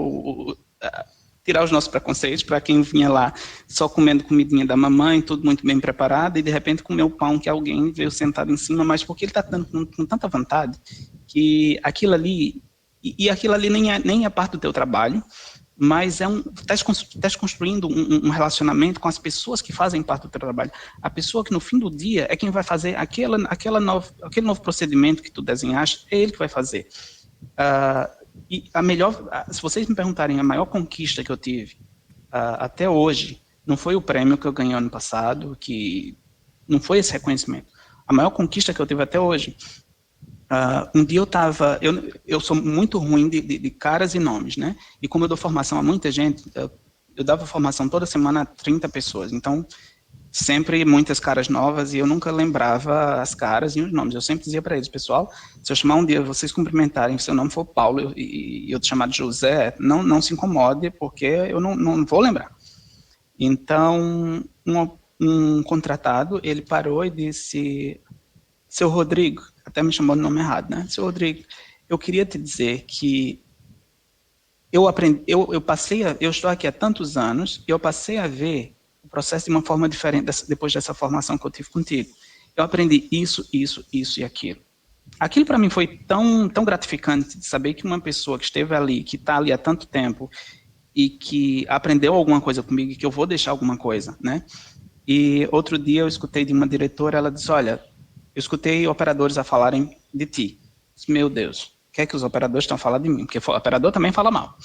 tirar os nossos preconceitos para quem vinha lá só comendo comidinha da mamãe, tudo muito bem preparado, e de repente comer o pão que alguém veio sentado em cima, mas porque ele está dando com tanta vontade que aquilo ali, e aquilo ali nem é parte do teu trabalho, mas estás construindo um relacionamento com as pessoas que fazem parte do teu trabalho. A pessoa que no fim do dia é quem vai fazer aquele novo procedimento que tu desenhaste, é ele que vai fazer. E se vocês me perguntarem a maior conquista que eu tive até hoje, não foi o prêmio que eu ganhei ano passado, que não foi esse reconhecimento. A maior conquista que eu tive até hoje, um dia eu sou muito ruim de caras e nomes, né? E como eu dou formação a muita gente, eu dava formação toda semana a 30 pessoas, então sempre muitas caras novas e eu nunca lembrava as caras e os nomes. Eu sempre dizia para eles, pessoal, se eu chamar um dia vocês cumprimentarem, se seu nome for Paulo e eu te chamar de José, não se incomode, porque eu não vou lembrar. Então, um contratado, ele parou e disse, seu Rodrigo, até me chamou de nome errado, né? Seu Rodrigo, eu queria te dizer que eu estou aqui há tantos anos e eu passei a ver o processo de uma forma diferente depois dessa formação que eu tive contigo. Eu aprendi isso e aquilo. Aquilo para mim foi tão gratificante de saber que uma pessoa que esteve ali, que está ali há tanto tempo e que aprendeu alguma coisa comigo e que eu vou deixar alguma coisa, né? E outro dia eu escutei de uma diretora, ela disse, olha, eu escutei operadores a falarem de ti. Disse, meu Deus, o que é que os operadores estão falando de mim? Porque o operador também fala mal.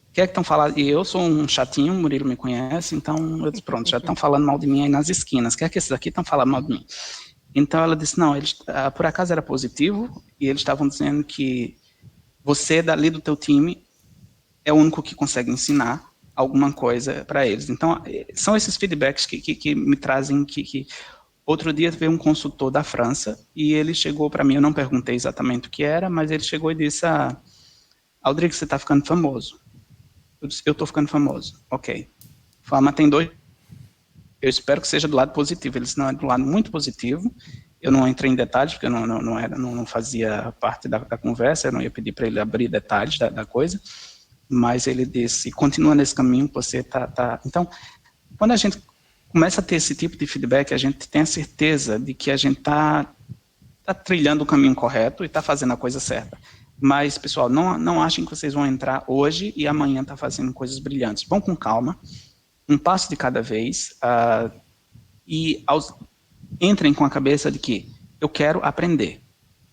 O que é que estão falando? E eu sou um chatinho, o Murilo me conhece, então eu disse, pronto, já estão falando mal de mim aí nas esquinas. O que é que esses aqui estão falando mal de mim? Então ela disse, não, eles, por acaso era positivo, e eles estavam dizendo que você dali do teu time é o único que consegue ensinar alguma coisa para eles. Então, são esses feedbacks que me trazem que outro dia veio um consultor da França e ele chegou para mim, eu não perguntei exatamente o que era, mas ele chegou e disse, Aldrigo, você está ficando famoso. Eu disse, eu estou ficando famoso. Ok. Fama tem dois. Eu espero que seja do lado positivo. Ele disse, não, é do lado muito positivo. Eu não entrei em detalhes, porque eu não fazia parte da conversa, eu não ia pedir para ele abrir detalhes da coisa, mas ele disse, continua nesse caminho que você está... Então, quando a gente começa a ter esse tipo de feedback, a gente tem a certeza de que a gente está trilhando o caminho correto e está fazendo a coisa certa. Mas, pessoal, não achem que vocês vão entrar hoje e amanhã tá fazendo coisas brilhantes. Vão com calma, um passo de cada vez, entrem com a cabeça de que eu quero aprender.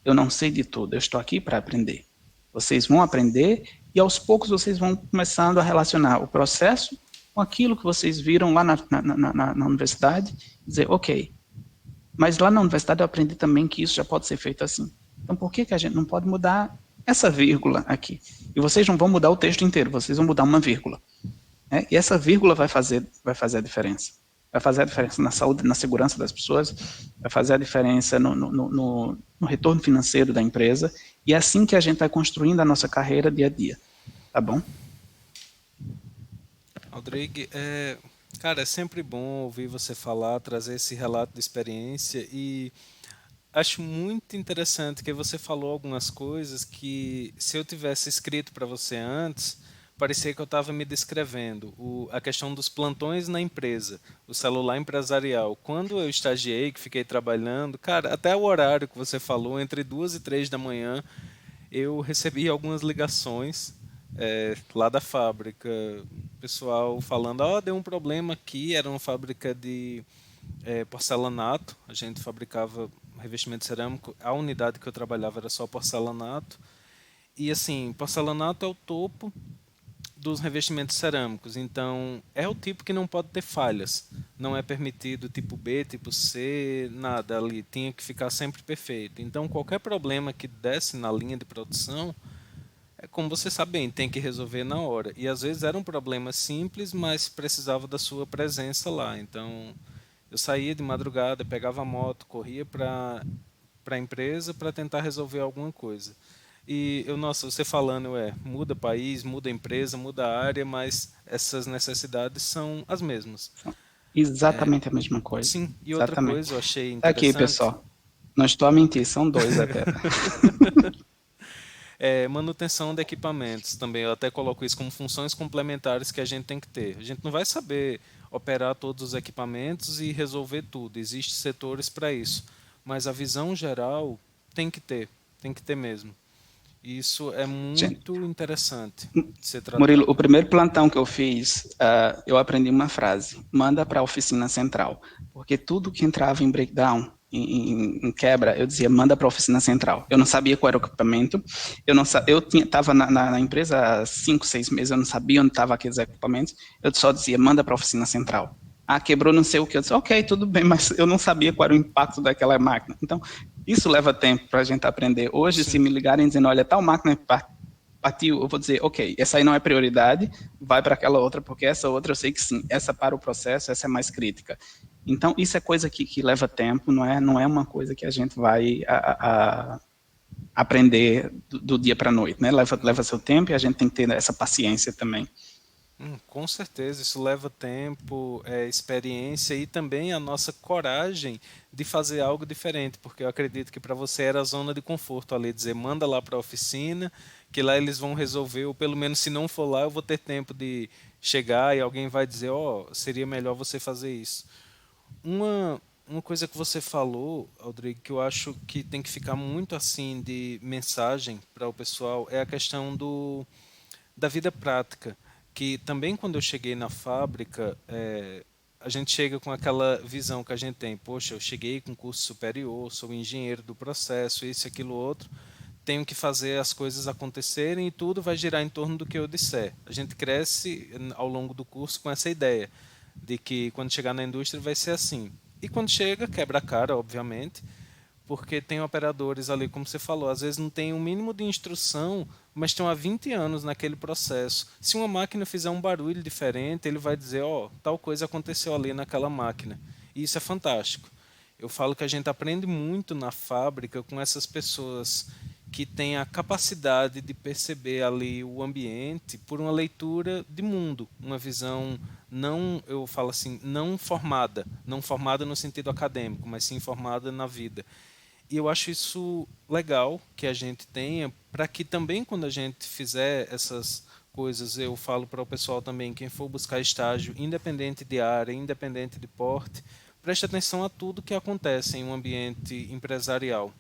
Eu não sei de tudo, eu estou aqui para aprender. Vocês vão aprender e aos poucos vocês vão começando a relacionar o processo com aquilo que vocês viram lá na universidade, dizer, ok, mas lá na universidade eu aprendi também que isso já pode ser feito assim. Então por que a gente não pode mudar essa vírgula aqui? E vocês não vão mudar o texto inteiro, vocês vão mudar uma vírgula. E essa vírgula vai fazer a diferença. Vai fazer a diferença na saúde, na segurança das pessoas, vai fazer a diferença no retorno financeiro da empresa, e é assim que a gente vai construindo a nossa carreira dia a dia. Tá bom? Aldrigue, cara, é sempre bom ouvir você falar, trazer esse relato de experiência e acho muito interessante que você falou algumas coisas que se eu tivesse escrito para você antes, parecia que eu estava me descrevendo. A questão dos plantões na empresa, o celular empresarial. Quando eu estagiei, que fiquei trabalhando, cara, até o horário que você falou, entre 2 e 3 da manhã, eu recebi algumas ligações lá da fábrica, pessoal falando, deu um problema aqui, era uma fábrica de porcelanato, a gente fabricava revestimento cerâmico, a unidade que eu trabalhava era só porcelanato, e assim, porcelanato é o topo dos revestimentos cerâmicos, então é o tipo que não pode ter falhas, não é permitido tipo B, tipo C, nada ali, tinha que ficar sempre perfeito, então qualquer problema que desse na linha de produção, como você sabe bem, tem que resolver na hora. E às vezes era um problema simples, mas precisava da sua presença lá. Então, eu saía de madrugada, pegava a moto, corria para a empresa para tentar resolver alguma coisa. E nossa, você falando, muda país, muda empresa, muda área, mas essas necessidades são as mesmas. Exatamente a mesma coisa. Sim, e outra Exatamente. coisa eu achei Tá aqui, interessante. pessoal. Não estou a mentir, são dois até. Manutenção de equipamentos também. Eu até coloco isso como funções complementares que a gente tem que ter. A gente não vai saber operar todos os equipamentos e resolver tudo. Existem setores para isso. Mas a visão geral tem que ter mesmo. E isso é Gente, muito interessante de ser Murilo, o tratado. primeiro plantão que eu fiz, eu aprendi uma frase: manda para a oficina central, porque tudo que entrava em breakdown, em quebra, eu dizia manda para a oficina central. Eu não sabia qual era o equipamento, eu estava na empresa há 5, 6 meses, eu não sabia onde estavam aqueles equipamentos, eu só dizia manda para a oficina central. Ah, quebrou não sei o que, eu disse ok, tudo bem, mas eu não sabia qual era o impacto daquela máquina. Então, isso leva tempo para a gente aprender. Hoje, se Sim. me ligarem dizendo, olha, tal máquina partiu, eu vou dizer, ok, essa aí não é prioridade, vai para aquela outra, porque essa outra eu sei que sim, essa para o processo, essa é mais crítica. Então, isso é coisa que leva tempo, não é uma coisa que a gente vai aprender do dia para a noite, né? Leva seu tempo e a gente tem que ter essa paciência também. Com certeza, isso leva tempo, experiência e também a nossa coragem de fazer algo diferente, porque eu acredito que para você era a zona de conforto ali, dizer, manda lá para a oficina, que lá eles vão resolver, ou pelo menos se não for lá, eu vou ter tempo de chegar e alguém vai dizer, ó, seria melhor você fazer isso. Uma coisa que você falou, Aldrigo, que eu acho que tem que ficar muito assim de mensagem para o pessoal, é a questão da vida prática, que também quando eu cheguei na fábrica, a gente chega com aquela visão que a gente tem, poxa, eu cheguei com curso superior, sou engenheiro do processo, isso, aquilo, outro, tenho que fazer as coisas acontecerem e tudo vai girar em torno do que eu disser. A gente cresce ao longo do curso com essa ideia de que quando chegar na indústria vai ser assim. E quando chega, quebra a cara, obviamente, porque tem operadores ali, como você falou, às vezes não tem o mínimo de instrução, mas estão há 20 anos naquele processo. Se uma máquina fizer um barulho diferente, ele vai dizer, ó, tal coisa aconteceu ali naquela máquina. E isso é fantástico. Eu falo que a gente aprende muito na fábrica com essas pessoas que têm a capacidade de perceber ali o ambiente por uma leitura de mundo, uma visão não, eu falo assim, não formada no sentido acadêmico, mas sim formada na vida. E eu acho isso legal que a gente tenha, para que também quando a gente fizer essas coisas, eu falo para o pessoal também, quem for buscar estágio, independente de área, independente de porte, preste atenção a tudo que acontece em um ambiente empresarial.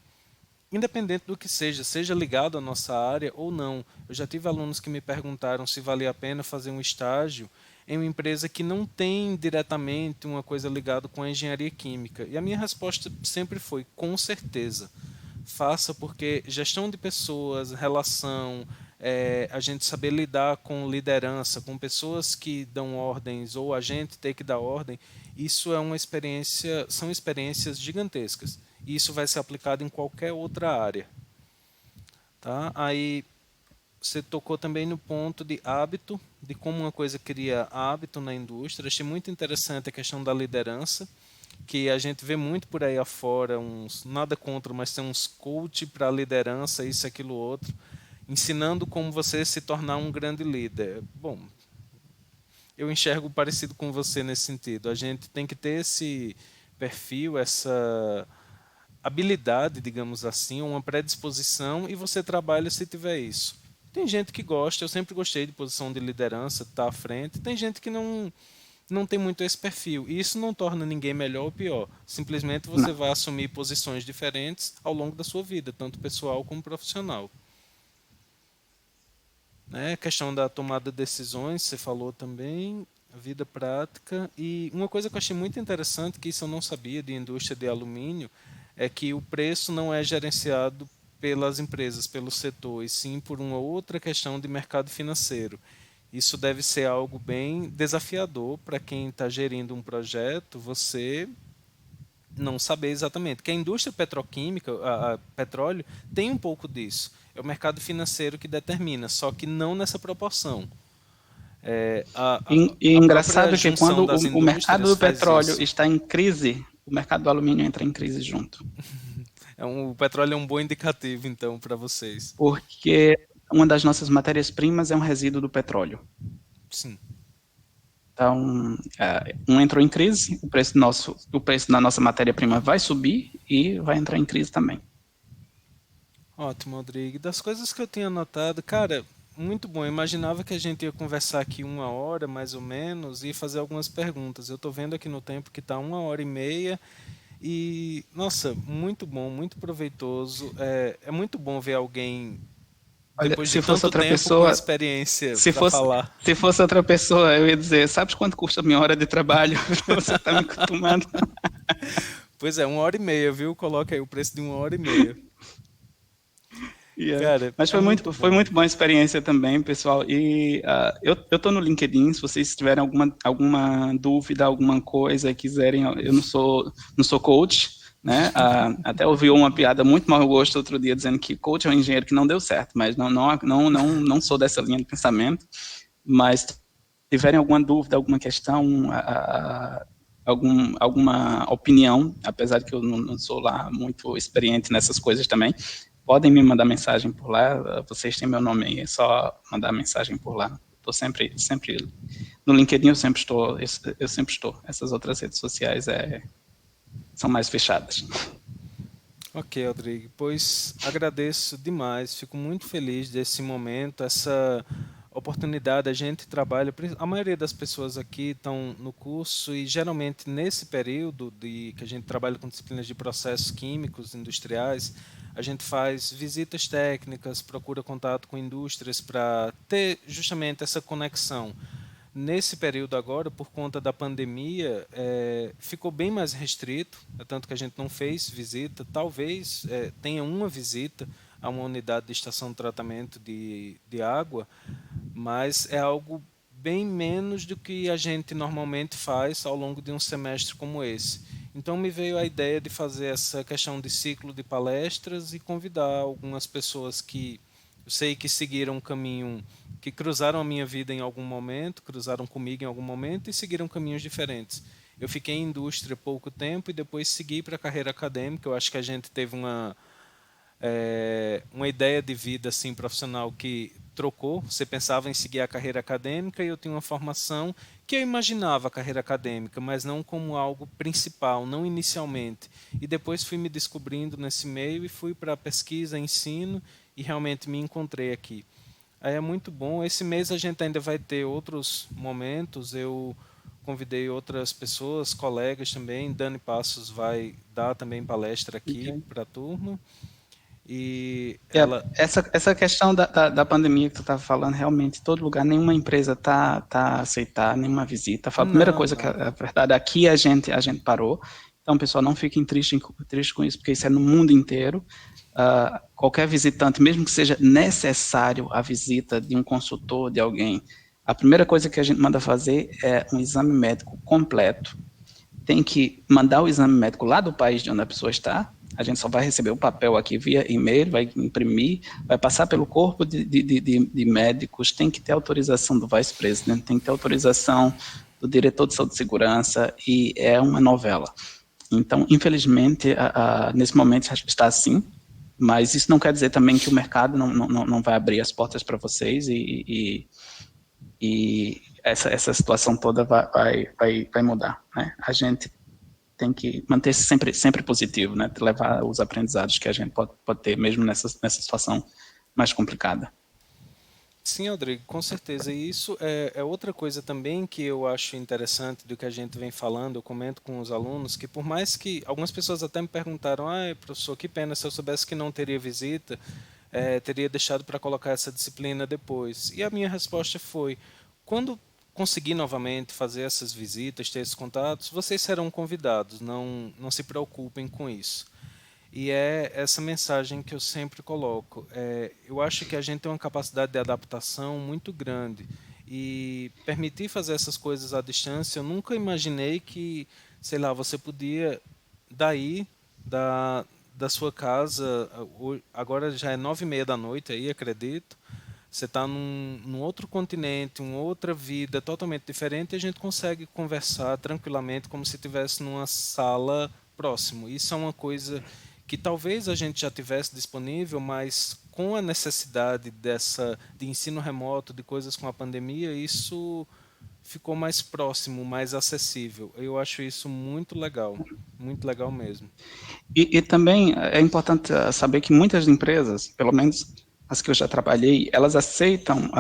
Independente do que seja, seja ligado à nossa área ou não. Eu já tive alunos que me perguntaram se valia a pena fazer um estágio em uma empresa que não tem diretamente uma coisa ligada com a engenharia química. E a minha resposta sempre foi: com certeza. Faça, porque gestão de pessoas, relação, a gente saber lidar com liderança, com pessoas que dão ordens ou a gente ter que dar ordem, isso é uma experiência, são experiências gigantescas. E isso vai ser aplicado em qualquer outra área. Tá? Aí você tocou também no ponto de hábito, de como uma coisa cria hábito na indústria. Achei muito interessante a questão da liderança, que a gente vê muito por aí afora, uns, nada contra, mas tem uns coach para liderança, isso, aquilo, outro, ensinando como você se tornar um grande líder. Bom, eu enxergo parecido com você nesse sentido. A gente tem que ter esse perfil, essa habilidade, digamos assim, uma predisposição e você trabalha se tiver isso. Tem gente que gosta, eu sempre gostei de posição de liderança, estar tá à frente. Tem gente que não tem muito esse perfil. E isso não torna ninguém melhor ou pior. Simplesmente você Não. vai assumir posições diferentes ao longo da sua vida, tanto pessoal como profissional. Né? A questão da tomada de decisões, você falou também, a vida prática. E uma coisa que eu achei muito interessante, que isso eu não sabia de indústria de alumínio, é que o preço não é gerenciado pelas empresas, pelo setor, e sim por uma outra questão de mercado financeiro. Isso deve ser algo bem desafiador para quem está gerindo um projeto, você não saber exatamente. Que a indústria petroquímica, a petróleo, tem um pouco disso. É o mercado financeiro que determina, só que não nessa proporção. E A própria engraçado é que junção quando das o mercado indústrias do faz petróleo isso. está em crise, o mercado do alumínio entra em crise junto. O petróleo é um bom indicativo, então, para vocês. Porque uma das nossas matérias-primas é um resíduo do petróleo. Sim. Então, um entrou em crise, o preço da nossa matéria-prima vai subir e vai entrar em crise também. Ótimo, Rodrigo. Das coisas que eu tinha anotado, cara, muito bom. Eu imaginava que a gente ia conversar aqui 1 hora, mais ou menos, e fazer algumas perguntas. Eu tô vendo aqui no tempo que tá 1 hora e meia e, nossa, muito bom, muito proveitoso. É muito bom ver alguém, Olha, depois de se fosse tanto outra tempo, com pessoa, experiência se para fosse, falar. se fosse outra pessoa, eu ia dizer, sabes quanto custa a minha hora de trabalho? Você está me acostumando. Pois é, 1 hora e meia, viu? Coloca aí o preço de 1 hora e meia. Yeah. Cara, Mas é muito foi bom. muito boa a experiência também, pessoal. E eu tô no LinkedIn, se vocês tiverem alguma dúvida, alguma coisa, quiserem, eu não sou coach, né? Até ouvi uma piada muito mau gosto outro dia dizendo que coach é um engenheiro que não deu certo, mas não sou dessa linha de pensamento. Mas se tiverem alguma dúvida, alguma questão, alguma opinião, apesar de que eu não sou lá muito experiente nessas coisas também, podem me mandar mensagem por lá. Vocês têm meu nome aí, é só mandar mensagem por lá. Estou sempre no LinkedIn, eu sempre estou. Essas outras redes sociais são mais fechadas. Ok, Rodrigo. Pois agradeço demais, fico muito feliz desse momento, essa oportunidade. A gente trabalha, a maioria das pessoas aqui estão no curso e geralmente nesse período de que a gente trabalha com disciplinas de processos químicos industriais, a gente faz visitas técnicas, procura contato com indústrias para ter justamente essa conexão. Nesse período agora, por conta da pandemia, ficou bem mais restrito, é tanto que a gente não fez visita. Talvez tenha uma visita a uma unidade de estação de tratamento de água, mas é algo bem menos do que a gente normalmente faz ao longo de um semestre como esse. Então me veio a ideia de fazer essa questão de ciclo de palestras e convidar algumas pessoas que eu sei que seguiram um caminho, que cruzaram a minha vida em algum momento, cruzaram comigo em algum momento e seguiram caminhos diferentes. Eu fiquei em indústria pouco tempo e depois segui para a carreira acadêmica. Eu acho que a gente teve uma ideia de vida assim profissional que trocou. Você pensava em seguir a carreira acadêmica e eu tinha uma formação que eu imaginava a carreira acadêmica, mas não como algo principal, não inicialmente. E depois fui me descobrindo nesse meio e fui para pesquisa, ensino e realmente me encontrei aqui. Aí é muito bom. Esse mês a gente ainda vai ter outros momentos. Eu convidei outras pessoas, colegas também. Dani Passos vai dar também palestra aqui Okay. para a turma. E Yeah, ela. essa questão da pandemia que tu estava falando, realmente, todo lugar, nenhuma empresa tá a aceitar nenhuma visita. A primeira Não, coisa que, não. a verdade, aqui a gente parou. Então, pessoal, não fiquem tristes com isso, porque isso é no mundo inteiro. Qualquer visitante, mesmo que seja necessário a visita de um consultor, de alguém, a primeira coisa que a gente manda fazer é um exame médico completo. Tem que mandar o exame médico lá do país de onde a pessoa está. A gente só vai receber o papel aqui via e-mail, vai imprimir, vai passar pelo corpo de médicos, tem que ter autorização do vice-presidente, tem que ter autorização do diretor de saúde e segurança, e é uma novela. Então, infelizmente, nesse momento está assim, mas isso não quer dizer também que o mercado não vai abrir as portas para vocês e essa situação toda vai mudar, né? A gente tem que manter-se sempre positivo, né? Levar os aprendizados que a gente pode ter mesmo nessa situação mais complicada. Sim, Rodrigo, com certeza. E isso é outra coisa também que eu acho interessante do que a gente vem falando. Eu comento com os alunos que, por mais que algumas pessoas até me perguntaram, professor, que pena, se eu soubesse que não teria visita, teria deixado para colocar essa disciplina depois. E a minha resposta foi: quando conseguir novamente fazer essas visitas, ter esses contatos, vocês serão convidados, não se preocupem com isso. E é essa mensagem que eu sempre coloco. Eu acho que a gente tem uma capacidade de adaptação muito grande. E permitir fazer essas coisas à distância, eu nunca imaginei que, sei lá, você podia, daí, da sua casa, agora já é 9h30 da noite aí, acredito. Você está num outro continente, uma outra vida totalmente diferente e a gente consegue conversar tranquilamente como se estivesse numa sala próximo. Isso é uma coisa que talvez a gente já tivesse disponível, mas com a necessidade de ensino remoto, de coisas com a pandemia, isso ficou mais próximo, mais acessível. Eu acho isso muito legal mesmo. E também é importante saber que muitas empresas, pelo menos as que eu já trabalhei, elas aceitam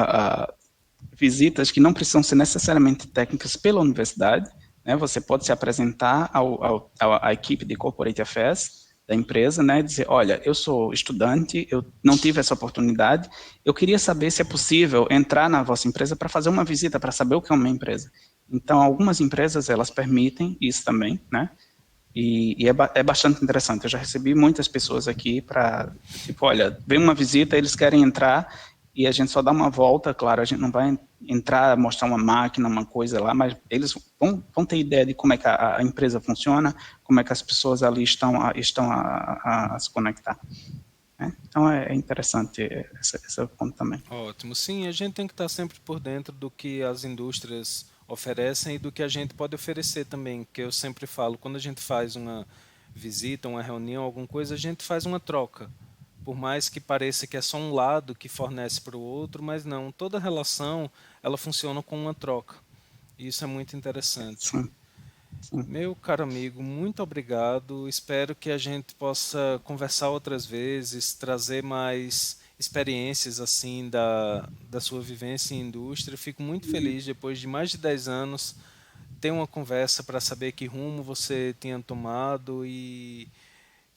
visitas que não precisam ser necessariamente técnicas pela universidade, né? Você pode se apresentar à equipe de Corporate Affairs da empresa, né? Dizer, olha, eu sou estudante, eu não tive essa oportunidade, eu queria saber se é possível entrar na vossa empresa para fazer uma visita, para saber o que é uma empresa. Então, algumas empresas, elas permitem isso também, né? É bastante interessante. Eu já recebi muitas pessoas aqui para, tipo, olha, vem uma visita, eles querem entrar e a gente só dá uma volta, claro, a gente não vai entrar, mostrar uma máquina, uma coisa lá, mas eles vão ter ideia de como é que a empresa funciona, como é que as pessoas ali estão a se conectar. Né? Então é interessante esse ponto também. Ótimo. Sim, a gente tem que estar sempre por dentro do que as indústrias oferecem e do que a gente pode oferecer também, que eu sempre falo, quando a gente faz uma visita, uma reunião, alguma coisa, a gente faz uma troca. Por mais que pareça que é só um lado que fornece para o outro, mas não, toda relação, ela funciona com uma troca. E isso é muito interessante. Sim, sim. Meu caro amigo, muito obrigado. Espero que a gente possa conversar outras vezes, trazer mais experiências assim da sua vivência em indústria. Fico muito feliz depois de mais de 10 anos ter uma conversa para saber que rumo você tinha tomado e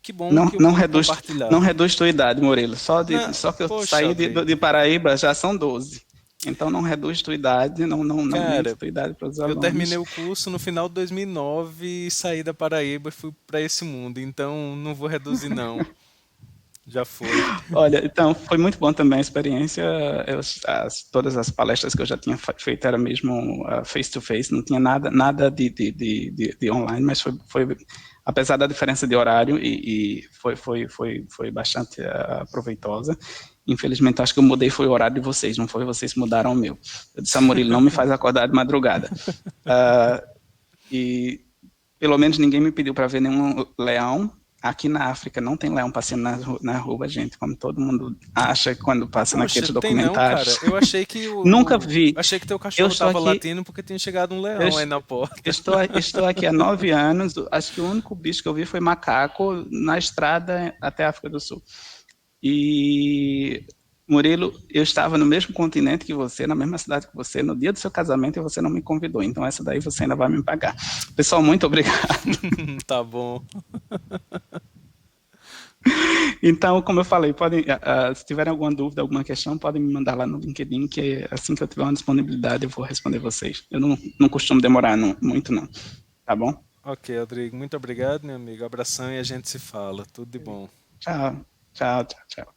que bom Não, que eu pude compartilhar. não reduz tua idade, Murilo. Não, Só que eu poxa, saí Adri, de Paraíba já são 12. Então não reduz tua idade, não mente cara, tua idade para os eu terminei alunos. o curso no final de 2009 e saí da Paraíba e fui para esse mundo, então não vou reduzir não. Já foi. Olha, então foi muito bom também a experiência. Todas as palestras que eu já tinha feito era mesmo face to face, não tinha nada de online, mas apesar da diferença de horário foi bastante proveitosa. Infelizmente, acho que eu mudei foi o horário de vocês, não foi vocês que mudaram o meu. Eu disse a Murilo, não me faz acordar de madrugada. E pelo menos ninguém me pediu para ver nenhum leão. Aqui na África não tem leão passeando na rua, gente, como todo mundo acha quando passa Poxa, naqueles tem não, cara. documentários. Eu achei que Nunca vi. achei que teu Eu cachorro estou tava aqui, latindo porque tinha chegado um eu leão aí na porta. estou aqui há 9 anos. Acho que o único bicho que eu vi foi macaco na estrada até a África do Sul. E Murilo, eu estava no mesmo continente que você, na mesma cidade que você, no dia do seu casamento e você não me convidou. Então essa daí você ainda vai me pagar. Pessoal, muito obrigado. Tá bom. Então, como eu falei, se tiverem alguma dúvida, alguma questão, podem me mandar lá no LinkedIn, que assim que eu tiver uma disponibilidade, eu vou responder vocês. Eu não costumo demorar muito, não. Tá bom? Ok, Rodrigo. Muito obrigado, meu amigo. Abração e a gente se fala. Tudo de bom. Tchau, tchau, tchau, tchau.